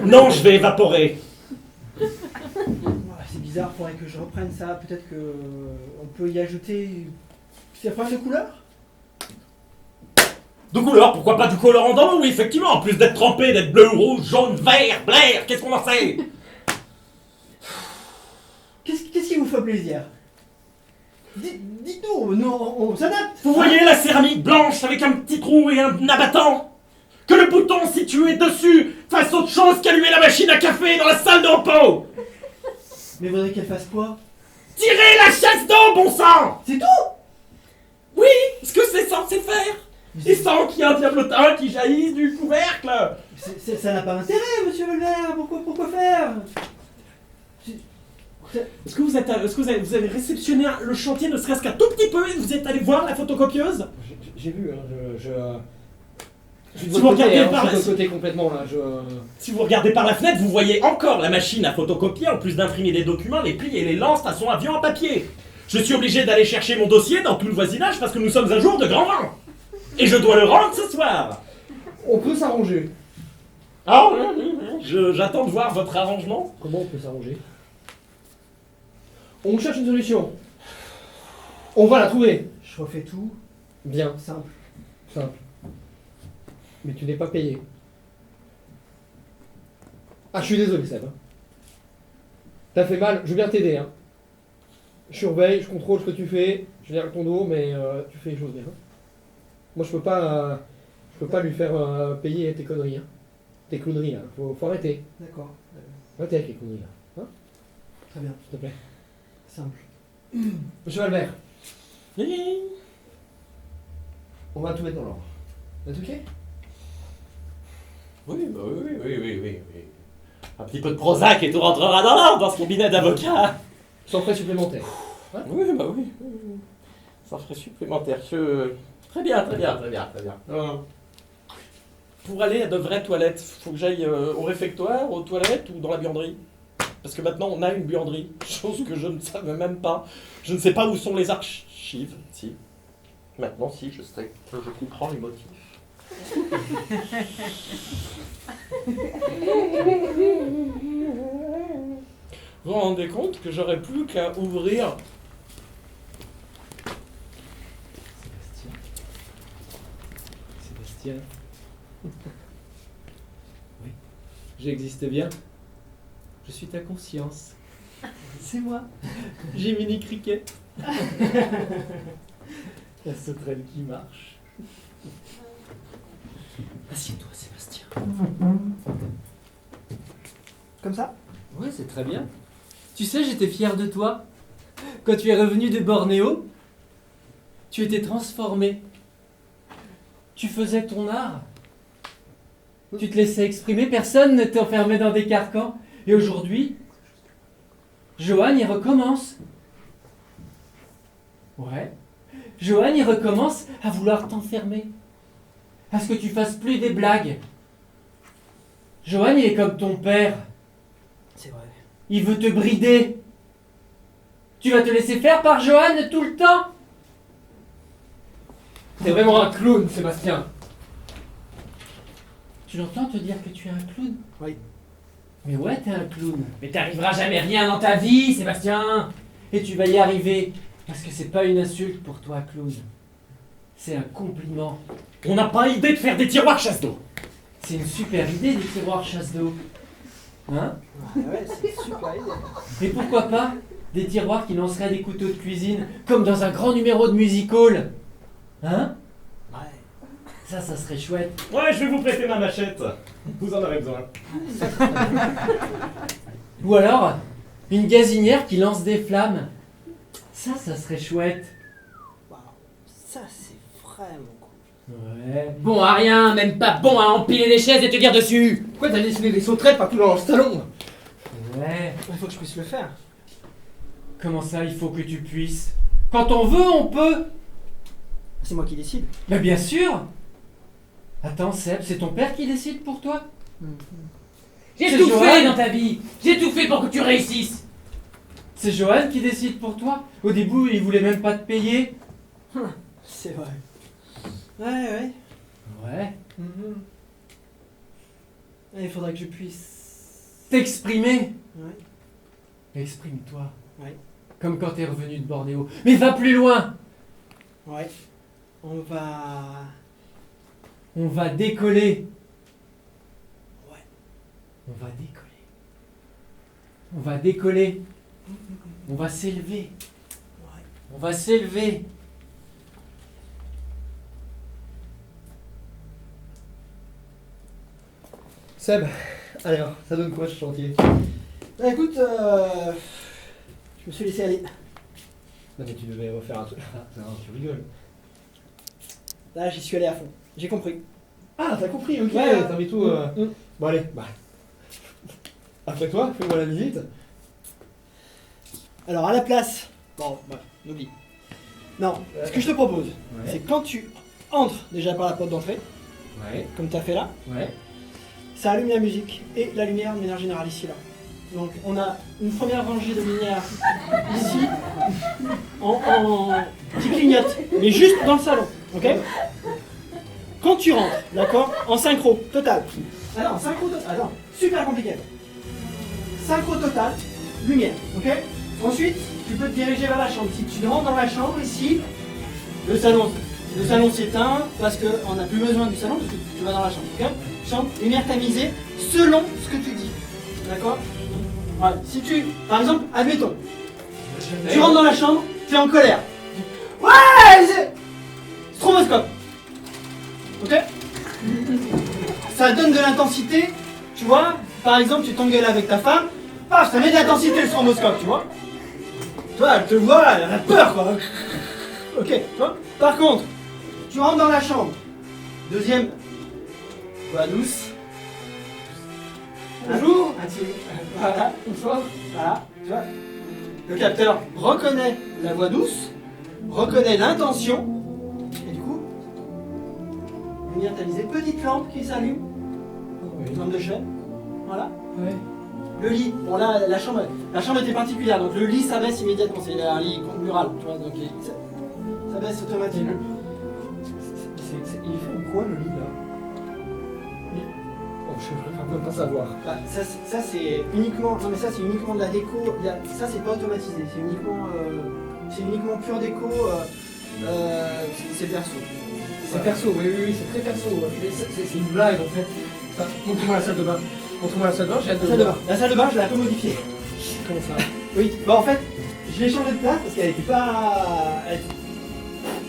Non, je vais évaporer. C'est bizarre, faudrait que je reprenne ça. Peut-être que on peut y ajouter... C'est un problème de couleur? De couleur, pourquoi pas du colorant dans l'eau? Oui, effectivement, en plus d'être trempé, d'être bleu, rouge, jaune, vert, blair, qu'est-ce qu'on en sait? Qu'est-ce qui vous fait plaisir? Dites-nous, nous on s'adapte. Vous voyez la céramique blanche avec un petit trou et un abattant? Que le bouton situé dessus fasse autre chose qu'allumer la machine à café dans la salle de repos? Mais voudrait qu'elle fasse quoi? Tirer la chasse d'eau, bon sang! C'est tout? Oui, ce que c'est censé faire. Et sans qu'il y ait un diablotin qui jaillisse du couvercle. Ça n'a pas d'intérêt, monsieur Valvert. Pourquoi faire? Est-ce que vous avez réceptionné le chantier ne serait-ce qu'un tout petit peu et vous êtes allé voir la photocopieuse? J'ai vu, hein, je suis de Si votre vous côté, regardez hein, par je suis de votre côté complètement là. Si vous regardez par la fenêtre, vous voyez encore la machine à photocopier en plus d'imprimer des documents, les plie et les lance à son avion à papier. Je suis obligé d'aller chercher mon dossier dans tout le voisinage parce que nous sommes un jour de grand vent. Et je dois le rendre ce soir. On peut s'arranger. Ah, j'attends de voir votre arrangement. Comment on peut s'arranger? On cherche une solution. On va la trouver. Je refais tout. Bien. Simple. Simple. Mais tu n'es pas payé. Ah, je suis désolé, Seb. T'as fait mal, je veux bien t'aider. Hein. Je surveille, je contrôle ce que tu fais, je viens à ton dos, mais tu fais les choses bien. Moi, je peux pas lui faire payer tes conneries. Hein. Tes clowneries, là. Faut arrêter. D'accord. Arrêtez avec les conneries, là. Hein? Très bien. S'il te plaît. Simple. Monsieur Albert. On va tout mettre dans l'ordre. Vous êtes ok? Oui, bah oui. Un petit peu de Prozac et tout rentrera dans l'ordre dans ce cabinet d'avocat. Sans frais supplémentaires. Hein? Oui, bah oui. Sans frais supplémentaires. Très bien. Pour aller à de vraies toilettes, faut que j'aille au réfectoire, aux toilettes ou dans la buanderie? Parce que maintenant on a une buanderie, chose que je ne savais même pas. Je ne sais pas où sont les archives. Si. Maintenant, si, je sais. Je comprends les motifs. Vous vous rendez compte que j'aurais plus qu'à ouvrir. Sébastien. Oui. J'existe bien. Je suis ta conscience. C'est moi. Jiminy Cricket. La sauterelle qui marche. Assieds-toi, Sébastien. Comme ça? Ouais, c'est très bien. Tu sais, j'étais fier de toi. Quand tu es revenu de Bornéo, tu étais transformé. Tu faisais ton art. Tu te laissais exprimer, personne ne t'enfermait dans des carcans. Et aujourd'hui, Johan, il recommence. Ouais. Johan, il recommence à vouloir t'enfermer. À ce que tu fasses plus des blagues. Johan, il est comme ton père. C'est vrai. Il veut te brider. Tu vas te laisser faire par Johan tout le temps. T'es vraiment un clown, Sébastien. Tu l'entends te dire que tu es un clown? Oui. Mais ouais, t'es un clown. Mais t'arriveras jamais rien dans ta vie, Sébastien. Et tu vas y arriver. Parce que c'est pas une insulte pour toi, clown. C'est un compliment. On n'a pas idée de faire des tiroirs chasse d'eau. C'est une super idée, des tiroirs chasse d'eau. Hein? Ouais, c'est une super idée. Mais pourquoi pas des tiroirs qui lanceraient des couteaux de cuisine, comme dans un grand numéro de musical? Hein? Ouais. Ça serait chouette. Ouais, je vais vous prêter ma machette. Vous en avez besoin. Ou alors, une gazinière qui lance des flammes. Ça serait chouette. Waouh. Ça, c'est vraiment cool. Ouais. Bon à rien, même pas bon à empiler des chaises et te dire dessus. Pourquoi t'as dessiné des sauterelles partout dans le salon? Ouais. Il faut que je puisse le faire. Comment ça, il faut que tu puisses? Quand on veut, on peut. C'est moi qui décide. Mais bien sûr. Attends, Seb, c'est ton père qui décide pour toi? J'ai C'est tout Johan. fait dans ta vie. J'ai tout fait pour que tu réussisses. C'est Johan qui décide pour toi? Au début, il voulait même pas te payer. C'est vrai. Ouais. Ouais. Il faudrait que je puisse... T'exprimer. Ouais. Exprime-toi. Ouais. Comme quand t'es revenu de Bornéo. Mais va plus loin. Ouais. On va décoller. Ouais. On va décoller. On va décoller. On va s'élever. Ouais. On va s'élever. Seb, alors, ça donne quoi ce chantier? Bah écoute, je me suis laissé aller. Non mais tu devais refaire un truc. Non, tu rigoles. Là, j'y suis allé à fond. J'ai compris. Ah, t'as compris, ok, Ouais. t'as mis tout. Bon, allez, bah. Après toi, fais-moi la visite. Alors, à la place... Bon, bah, n'oublie. Non, ce que je te propose, c'est quand tu entres déjà par la porte d'entrée, Ouais. comme t'as fait là, Ouais. ça allume la musique et la lumière de manière générale ici là. Donc on a une première rangée de lumière ici, qui clignote, mais juste dans le salon, ok? Quand tu rentres, d'accord? En synchro, total. Alors, synchro total, attends, super compliqué. Synchro total, lumière, ok? Ensuite, tu peux te diriger vers la chambre. Si tu rentres dans la chambre, ici, le salon s'éteint parce qu'on n'a plus besoin du salon parce que tu vas dans la chambre, ok? Chambre, lumière tamisée, selon ce que tu dis, d'accord? Ouais. Si tu, par exemple, admettons, tu rentres dans la chambre, tu es en colère. Ouais, c'est stroboscope. Ok? Ça donne de l'intensité, tu vois? Par exemple, tu t'engueules avec ta femme, paf, ça met de l'intensité le stroboscope, tu vois? Toi, elle te voit, elle a peur, quoi. Ok, tu vois? Par contre, tu rentres dans la chambre, deuxième, voix douce. Bonjour. Voilà, bonsoir. Voilà, tu vois. Le capteur reconnaît la voix douce, reconnaît l'intention, et du coup, lumière tamisée, petite lampe qui s'allume, une lampe de chevet, voilà. Ouais. Le lit, bon là, la chambre était particulière, donc le lit s'abaisse immédiatement, c'est un lit mural, tu vois, donc ça baisse automatiquement. Il fait quoi le lit là? Oh, je ne peux pas savoir. Bah, ça c'est uniquement, non mais ça c'est uniquement de la déco. Ça c'est pas automatisé, c'est uniquement pure déco. C'est perso. C'est perso, oui, c'est très perso. C'est une blague en fait. Montre-moi la salle de bain. Montre-moi la salle de bain, j'ai hâte de le voir. La salle de bain, je l'ai un peu modifiée. Comment ça? Oui, bah en fait, je l'ai changé de place parce qu'elle était pas.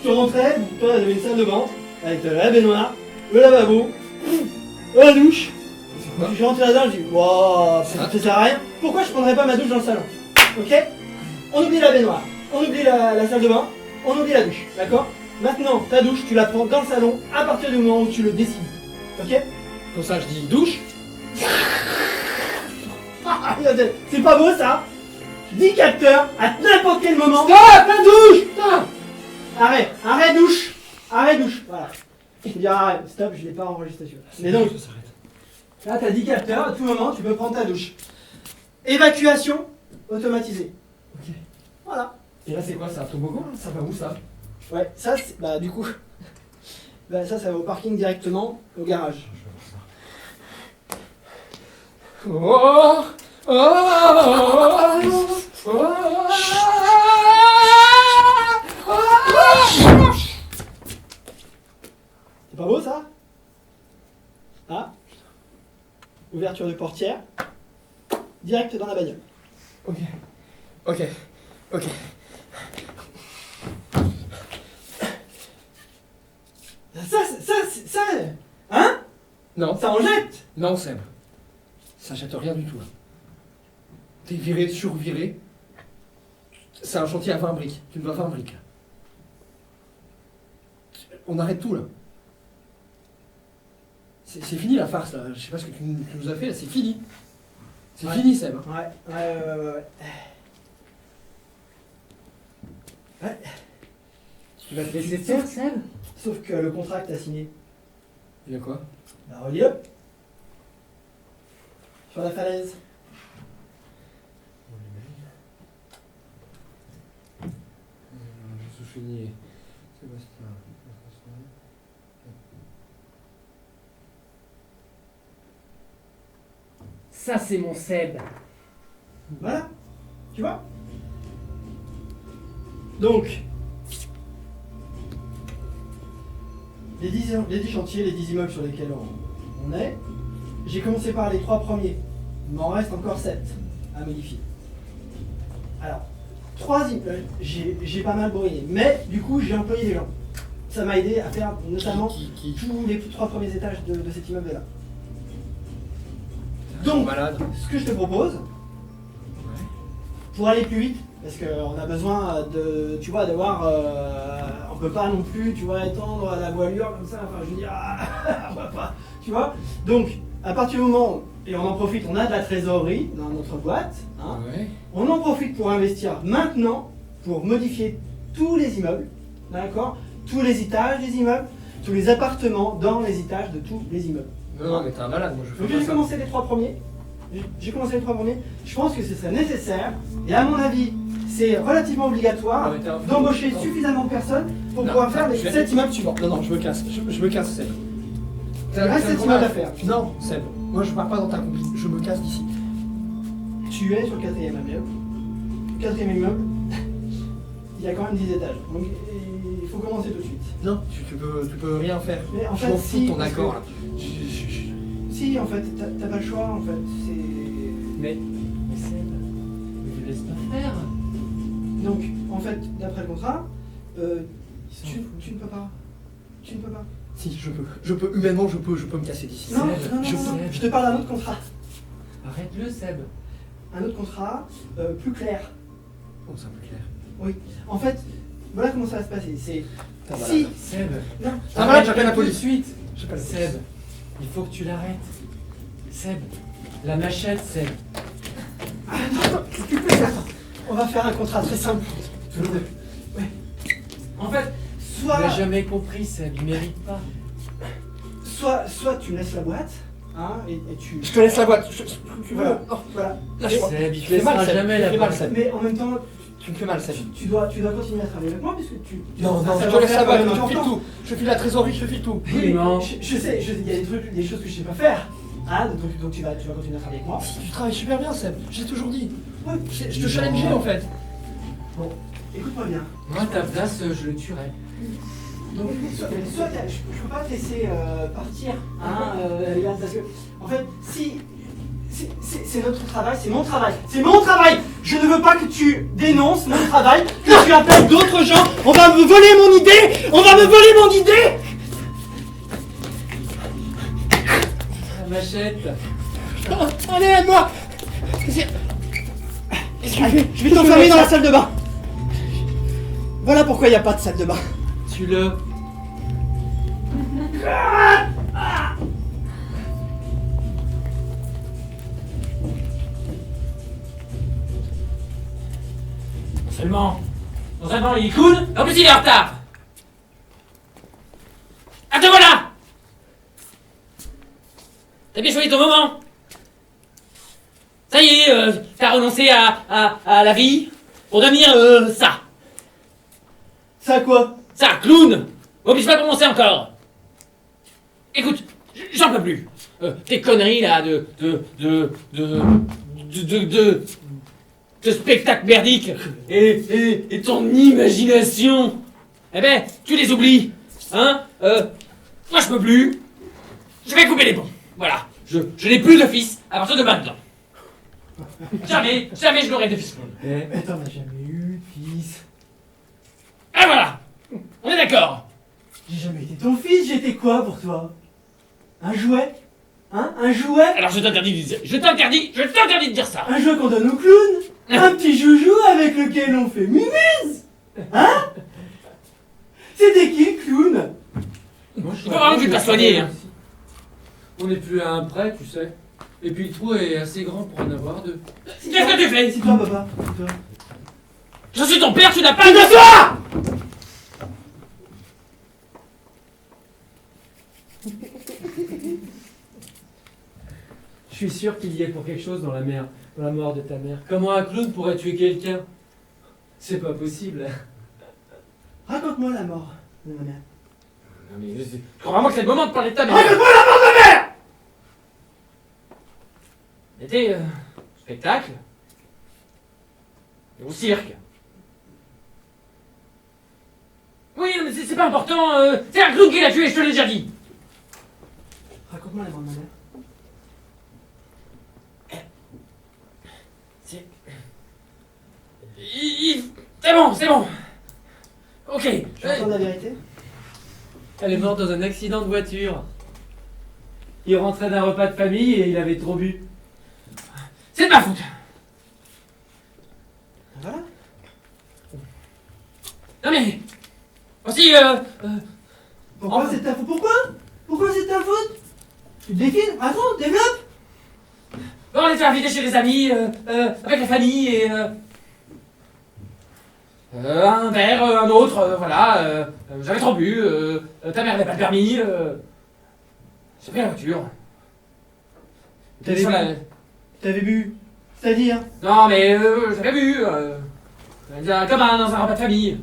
Tu rentrais, toi t'avais une salle de bain avec la baignoire, le lavabo, la douche. Je suis rentré là-dedans, je dis wow, ça sert à rien. Pourquoi je prendrais pas ma douche dans le salon? Ok? On oublie la baignoire, on oublie la salle de bain, on oublie la douche, d'accord? Maintenant, ta douche, tu la prends dans le salon à partir du moment où tu le décides. Ok? Comme ça, je dis douche. C'est pas beau ça? 10 capteurs à n'importe quel moment. Stop, la douche! Putain! Arrête douche! Arrête douche, voilà. Je veux dire arrête, stop, je l'ai pas enregistré celui-là. Mais donc, là t'as 10 capteurs, à tout moment tu peux prendre ta douche. Évacuation automatisée. Ok. Voilà. Et là, c'est quoi? C'est un toboggan? Ça va où ça? Ouais, ça c'est. Bah du coup. Bah ça va au parking directement, au garage. Oh! C'est pas beau ça? Ah. Ouverture de portière. Direct dans la bagnole. Ok. Ça, hein? Non. Ça en jette? Non, Seb. Ça jette rien du tout. T'es viré, surviré. C'est un chantier à 20 briques. Tu me dois 20 briques. On arrête tout là. C'est fini la farce là. Je sais pas ce que tu nous as fait là. C'est fini. C'est fini, Seb. Ouais. Tu vas te laisser faire, Seb? Sauf que le contrat que t'as signé. Il y a quoi? Bah relis hop. Sur la falaise. Je suis fini. Sébastien. Ça, c'est mon Seb. Voilà. Tu vois? Donc, les 10 chantiers, les 10 immeubles sur lesquels on est, j'ai commencé par les 3 premiers. Il m'en reste encore 7 à modifier. Alors, 3 immeubles, j'ai pas mal brûlé, mais du coup j'ai employé des gens. Ça m'a aidé à faire notamment tous les 3 premiers étages de cet immeuble-là. Donc, ce que je te propose, pour aller plus vite, parce qu'on a besoin de, tu vois, d'avoir, on peut pas non plus, tu vois, étendre la voilure comme ça, enfin je veux dire, on va pas, tu vois. Donc, à partir du moment, et on en profite, on a de la trésorerie dans notre boîte, hein, on en profite pour investir maintenant, pour modifier tous les immeubles, d'accord, tous les étages des immeubles, tous les appartements dans les étages de tous les immeubles. Non, mais t'es un malade, moi je fais Donc pas j'ai ça. commencé les 3 premiers, j'ai commencé les 3 premiers. Je pense que ce serait nécessaire, et à mon avis, c'est relativement obligatoire d'embaucher suffisamment de personnes pour pouvoir faire les 7 immeubles suivants. Non, je me casse. Je me casse, Seb. Il reste 7 immeubles à faire. Non, Seb. Moi, je pars pas dans ta compli. Je me casse d'ici. Tu es sur le 4e immeuble. Le 4e immeuble, il y a quand même 10 étages. Donc il faut commencer tout de suite. Non, tu peux rien faire. Mais en Je fait, m'en fous si, de ton parce accord, que- là. Si, en fait, t'as pas le choix, en fait. C'est... Mais Seb, ne te laisse pas faire. Donc, en fait, d'après le contrat, tu ne peux pas. Tu ne peux pas. Si, je peux. Humainement, je peux me casser d'ici. Non, Seb, non, je non, non, sais. je te parle d'un autre contrat. Arrête-le, Seb. Un autre contrat, plus clair. Oh, c'est un peu clair. Oui. En fait, voilà comment ça va se passer. C'est... T'as mal. Si... Seb. Non. T'as mal, j'appelle la tout de police. suite. J'appelle la Seb, il faut que tu l'arrêtes. Seb, la machette, Seb. Qu'est-ce que tu fais? Attends. On va faire un contrat très simple. Tous les deux. Ouais. En fait, Soit... tu n'as jamais compris, Seb, il mérite pas. Soit tu me laisses la boîte, hein, et tu... Je te laisse la boîte. Voilà. Voilà. Lâche-moi. Seb, il te Tu fais mal, laissera Seb. jamais Tu la fais mal, boîte. Seb. Mais en même temps, Tu me fais mal, Seb. tu dois continuer à travailler avec moi parce que tu... Non, ça je va te laisse faire la boîte, quand même je file longtemps. tout. Je file la trésorerie, je file tout. Oui, Non. je sais, il y a des choses que je sais pas faire. Hein, donc tu vas continuer à travailler avec moi. Tu travailles super bien, Seb. J'ai toujours dit. Ouais. Je te challengeais, en fait. Bon, écoute-moi bien. Moi, à ta place, je le tuerais. Donc, soit je peux pas te laisser partir, hein, Yann, parce que, en fait, si c'est notre travail, c'est mon travail. Je ne veux pas que tu dénonces mon travail, que tu appelles d'autres gens. On va me voler mon idée. La machette. Oh, allez, aide-moi. Allez, je vais t'enfermer dans la salle de bain. Voilà pourquoi il n'y a pas de salle de bain. Tue-le. Non seulement il est cool, en plus il est en retard. Ah te voilà. T'as bien choisi ton moment. Ça y est, t'as renoncé à la vie pour devenir ça. Ça quoi? Ça, clown. M'oblige pas à commencer encore. Écoute, j'en peux plus. Tes conneries là de spectacle merdique et ton imagination. Eh ben, tu les oublies. Hein? Moi je peux plus. Je vais couper les ponts. Voilà. Je n'ai plus de fils à partir de maintenant. Jamais je n'aurai de fils clown. Mais t'en as jamais eu, fils. Et voilà. On est d'accord. J'ai jamais été ton fils, j'étais quoi pour toi? Un jouet? Hein? Un jouet? Alors je t'interdis de dire ça. Un jouet qu'on donne au clown? Un petit joujou avec lequel on fait mimuse? Hein? C'était qui le clown? Moi, Il faut vraiment que tu te fasses soigner. Hein. On n'est plus à un prêt, tu sais. Et puis le trou est assez grand pour en avoir deux. Qu'est-ce que tu fais? C'est toi, papa. C'est toi. Je suis ton père, tu n'as pas Tu de t'assois! Je suis sûr qu'il y est pour quelque chose dans la mort de ta mère. Comment un clown pourrait tuer quelqu'un? C'est pas possible. Raconte-moi la mort de ma mère. Non mais je crois vraiment que c'est le moment de parler de ta mère. Raconte-moi la mort de ma mère! C'était spectacle et au cirque. Oui, mais c'est pas important. C'est un clown qui l'a tué, je te l'ai déjà dit. Raconte-moi la mort de ma mère. C'est bon. Ok. Tu entends la vérité? Elle est morte dans un accident de voiture. Il rentrait d'un repas de famille et il avait trop bu. C'est de ma faute. Voilà. Non mais aussi Pourquoi c'est ta faute? Pourquoi c'est ta faute? Tu te défiles? Raconte, développe! on était invités chez des amis avec la famille et un verre, un autre, voilà. J'avais trop bu. Ta mère n'avait pas le permis. J'ai pris la voiture. T'avais Sur bu? la- T'avais bu. C'est-à-dire? Non, mais j'avais vu. Comme dans un repas de famille.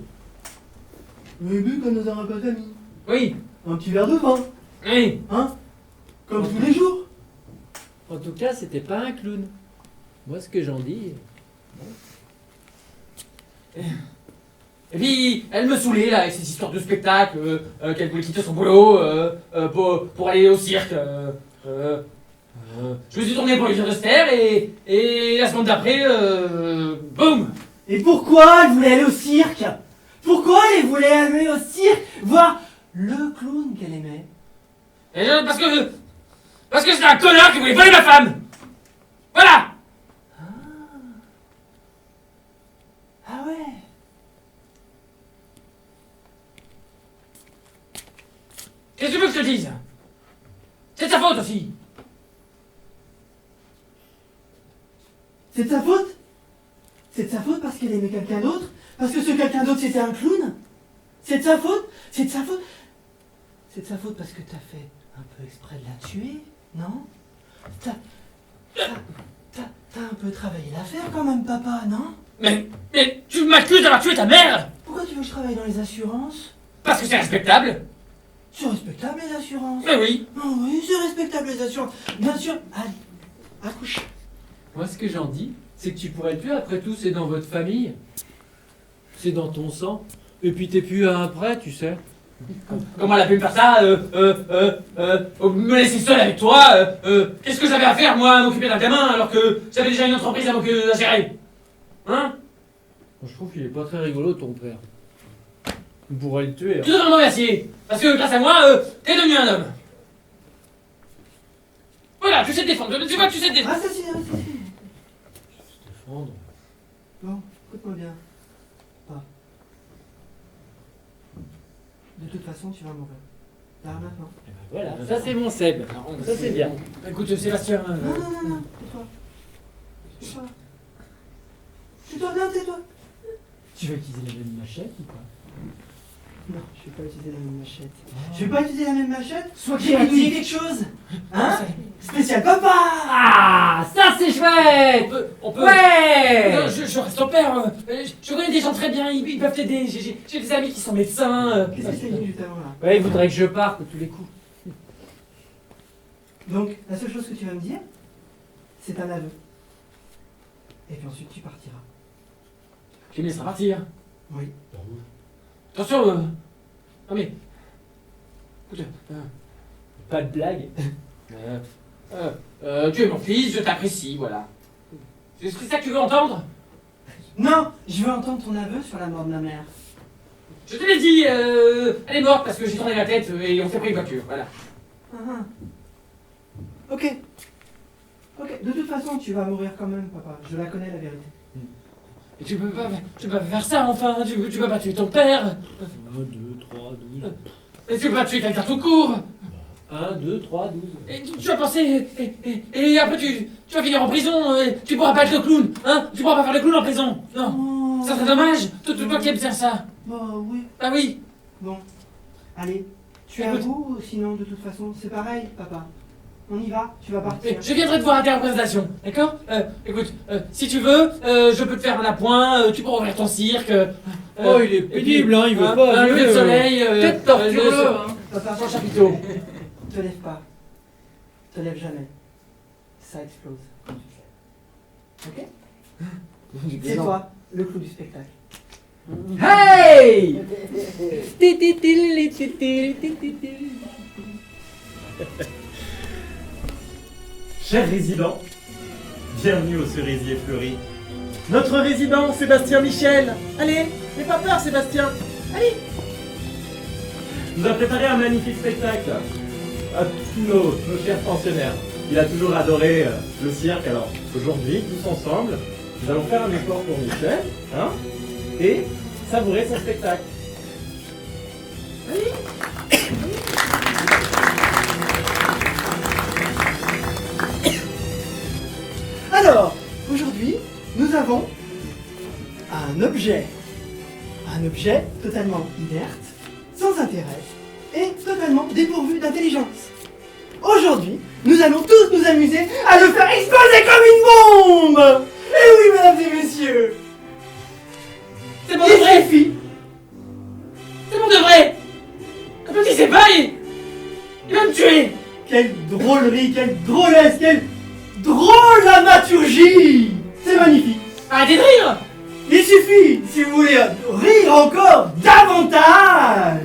J'avais bu comme dans un repas de famille. Oui. Un petit verre de vin. Oui. Hein? Comme tous les jours. En tout cas, c'était pas un clown. Moi, ce que j'en dis. Et puis, elle me saoulait là avec ces histoires de spectacle, qu'elle voulait quitter son boulot pour aller au cirque. Je me suis tourné pour lui dire de se taire et la semaine d'après, boum! Et pourquoi elle voulait aller au cirque? Pourquoi elle voulait aller au cirque voir le clown qu'elle aimait? Parce que c'était un connard qui voulait voler ma femme! Voilà! Ah ouais. Qu'est-ce que tu veux que je te dise? C'est de sa faute aussi! C'est de sa faute? C'est de sa faute parce qu'elle aimait quelqu'un d'autre? Parce que ce quelqu'un d'autre c'était un clown? C'est de sa faute? C'est de sa faute? C'est de sa faute parce que t'as fait un peu exprès de la tuer, non? T'as un peu travaillé l'affaire quand même, papa, non? Mais tu m'accuses d'avoir tué ta mère! Pourquoi tu veux que je travaille dans les assurances? Parce que c'est respectable! C'est respectable les assurances? Mais oui! Oh oui, c'est respectable les assurances. Bien sûr, allez, accouche. Moi, ce que j'en dis, c'est que tu pourrais le tuer. Après tout, c'est dans votre famille. C'est dans ton sang. Et puis, t'es plus un prêt, tu sais. Comment elle a pu me faire ça? Me laisser seul avec toi? Qu'est-ce que j'avais à faire, moi, à m'occuper d'un gamin alors que j'avais déjà une entreprise à gérer? Hein? Je trouve qu'il est pas très rigolo, ton père. On pourrait le tuer. Tu devrais m'en remercier, parce que grâce à moi, t'es devenu un homme. Voilà, tu sais te défendre. Tu vois, tu sais te défendre. Ah, ça c'est. Défendre. Bon, écoute-moi bien. Pas. De toute façon, tu vas mourir. Là, maintenant. Voilà, ça c'est mon Seb. Ça c'est bien. Écoute, Sébastien. Non, tais-toi. Tais-toi. Tais-toi, bien, tais-toi. Tu vas utiliser la même machette ou pas? Non, je vais pas utiliser la même machette. Je vais pas utiliser la même machette? Sois J'ai oublié quelque chose. Hein? Spécial papa. Ah, ça c'est chouette. On peut. Ouais. Non, je reste ton père. Je connais des gens très bien, ils peuvent t'aider. J'ai des amis qui sont médecins. Qu'est-ce que c'est dit juste avant là? Ouais, il voudrait que je parte de tous les coups. Donc, la seule chose que tu vas me dire, c'est un aveu. Et puis ensuite, tu partiras. Tu me laisseras partir. Oui. Attention, non mais. Écoute, Pas de blague. tu es mon fils, je t'apprécie, voilà. C'est ça que tu veux entendre? Non, je veux entendre ton aveu sur la mort de ma mère. Je te l'ai dit, elle est morte parce que j'ai tourné la tête et on s'est pris une voiture, voilà. Ah. Ok. Ok, de toute façon, tu vas mourir quand même, papa. Je la connais, la vérité. Et tu peux pas faire ça, enfin, tu peux pas tuer ton père. 1, 2, 3, 12. Et tu peux pas tuer quelqu'un tout court. 1, 2, 3, 12. Et tu vas penser, et après tu vas finir en prison, et tu pourras pas être le clown, hein? Tu pourras pas faire le clown en prison, non? Ça serait dommage, toi qui aimes faire ça. Bah oui. Ah oui. Bon. Allez, tu Écoute. avoues, sinon de toute façon, c'est pareil, papa. On y va, tu vas partir. Je viendrai te voir à ta représentation, d'accord? Écoute, si tu veux, je peux te faire un appoint, tu pourras ouvrir ton cirque. Oh, il est pénible, hein, il veut pas. Un lever de soleil. Peut-être torture-le, hein. Papa, Sans chapiteau. te lève pas. Te lève jamais. Ça explose quand tu te lèves. Ok? C'est toi, le clou du spectacle. Hey. Chers résidents, bienvenue au Cerisier Fleuri. Notre résident, Sébastien Michel. Allez, n'aie pas peur, Sébastien. Allez. Nous a préparé un magnifique spectacle à tous nos chers pensionnaires. Il a toujours adoré le cirque, alors aujourd'hui, tous ensemble, nous allons faire un effort pour Michel, hein, et savourer son spectacle. Alors, aujourd'hui, nous avons un objet. Un objet totalement inerte, sans intérêt et totalement dépourvu d'intelligence. aujourd'hui, nous allons tous nous amuser à le faire exploser comme une bombe. Et oui, mesdames et messieurs. C'est pas de vrai. C'est pas de vrai. Un petit c'est pas, il va me tuer. Quelle drôlerie, quelle drôlesse, quelle drôle dramaturgie. C'est magnifique. Arrêtez de rire. Il suffit, si vous voulez rire encore davantage,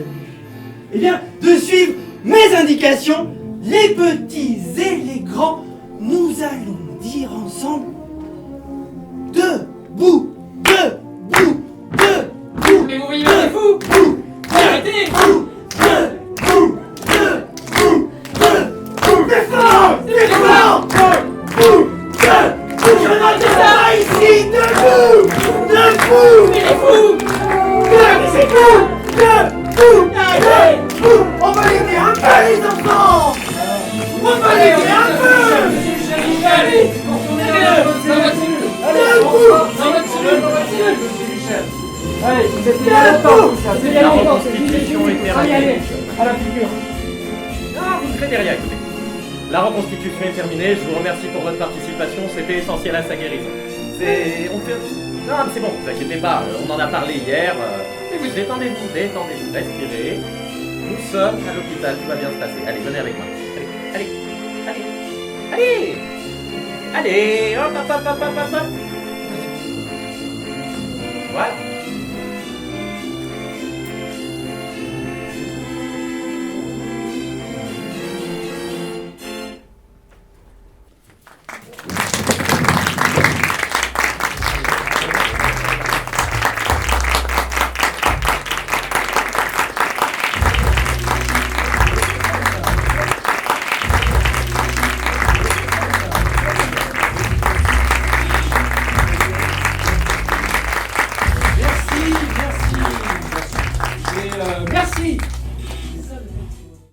eh bien, de suivre mes indications, les petits et les grands, nous allons dire ensemble debout, debout, debout. Mais vous voyez bien, c'est fou. Arrêtez. Debout, debout, debout. C'est fort, c'est fort. Debout, debout. Je n'entends pas ici, debout, debout. Mais il est fou. C'est fou, debout, debout. On va l'aider un peu, les enfants. On va l'aider un peu. Allez, vous êtes bien longtemps, tout ça. C'est bien La longtemps. reconstitution était Allez, allez, ratée. à la figure. Non, vous ne traitez rien, écoutez. La reconstitution est terminée, je vous remercie pour votre participation, c'était essentiel à sa guérison. On fait... Non, mais c'est bon, vous inquiétez pas, on en a parlé hier. Mais vous détendez-vous, respirez. Nous sommes à l'hôpital, tout va bien se passer. Allez, venez avec moi. Allez, allez, allez, allez, allez, hop, hop, hop, hop, hop, hop. Voilà.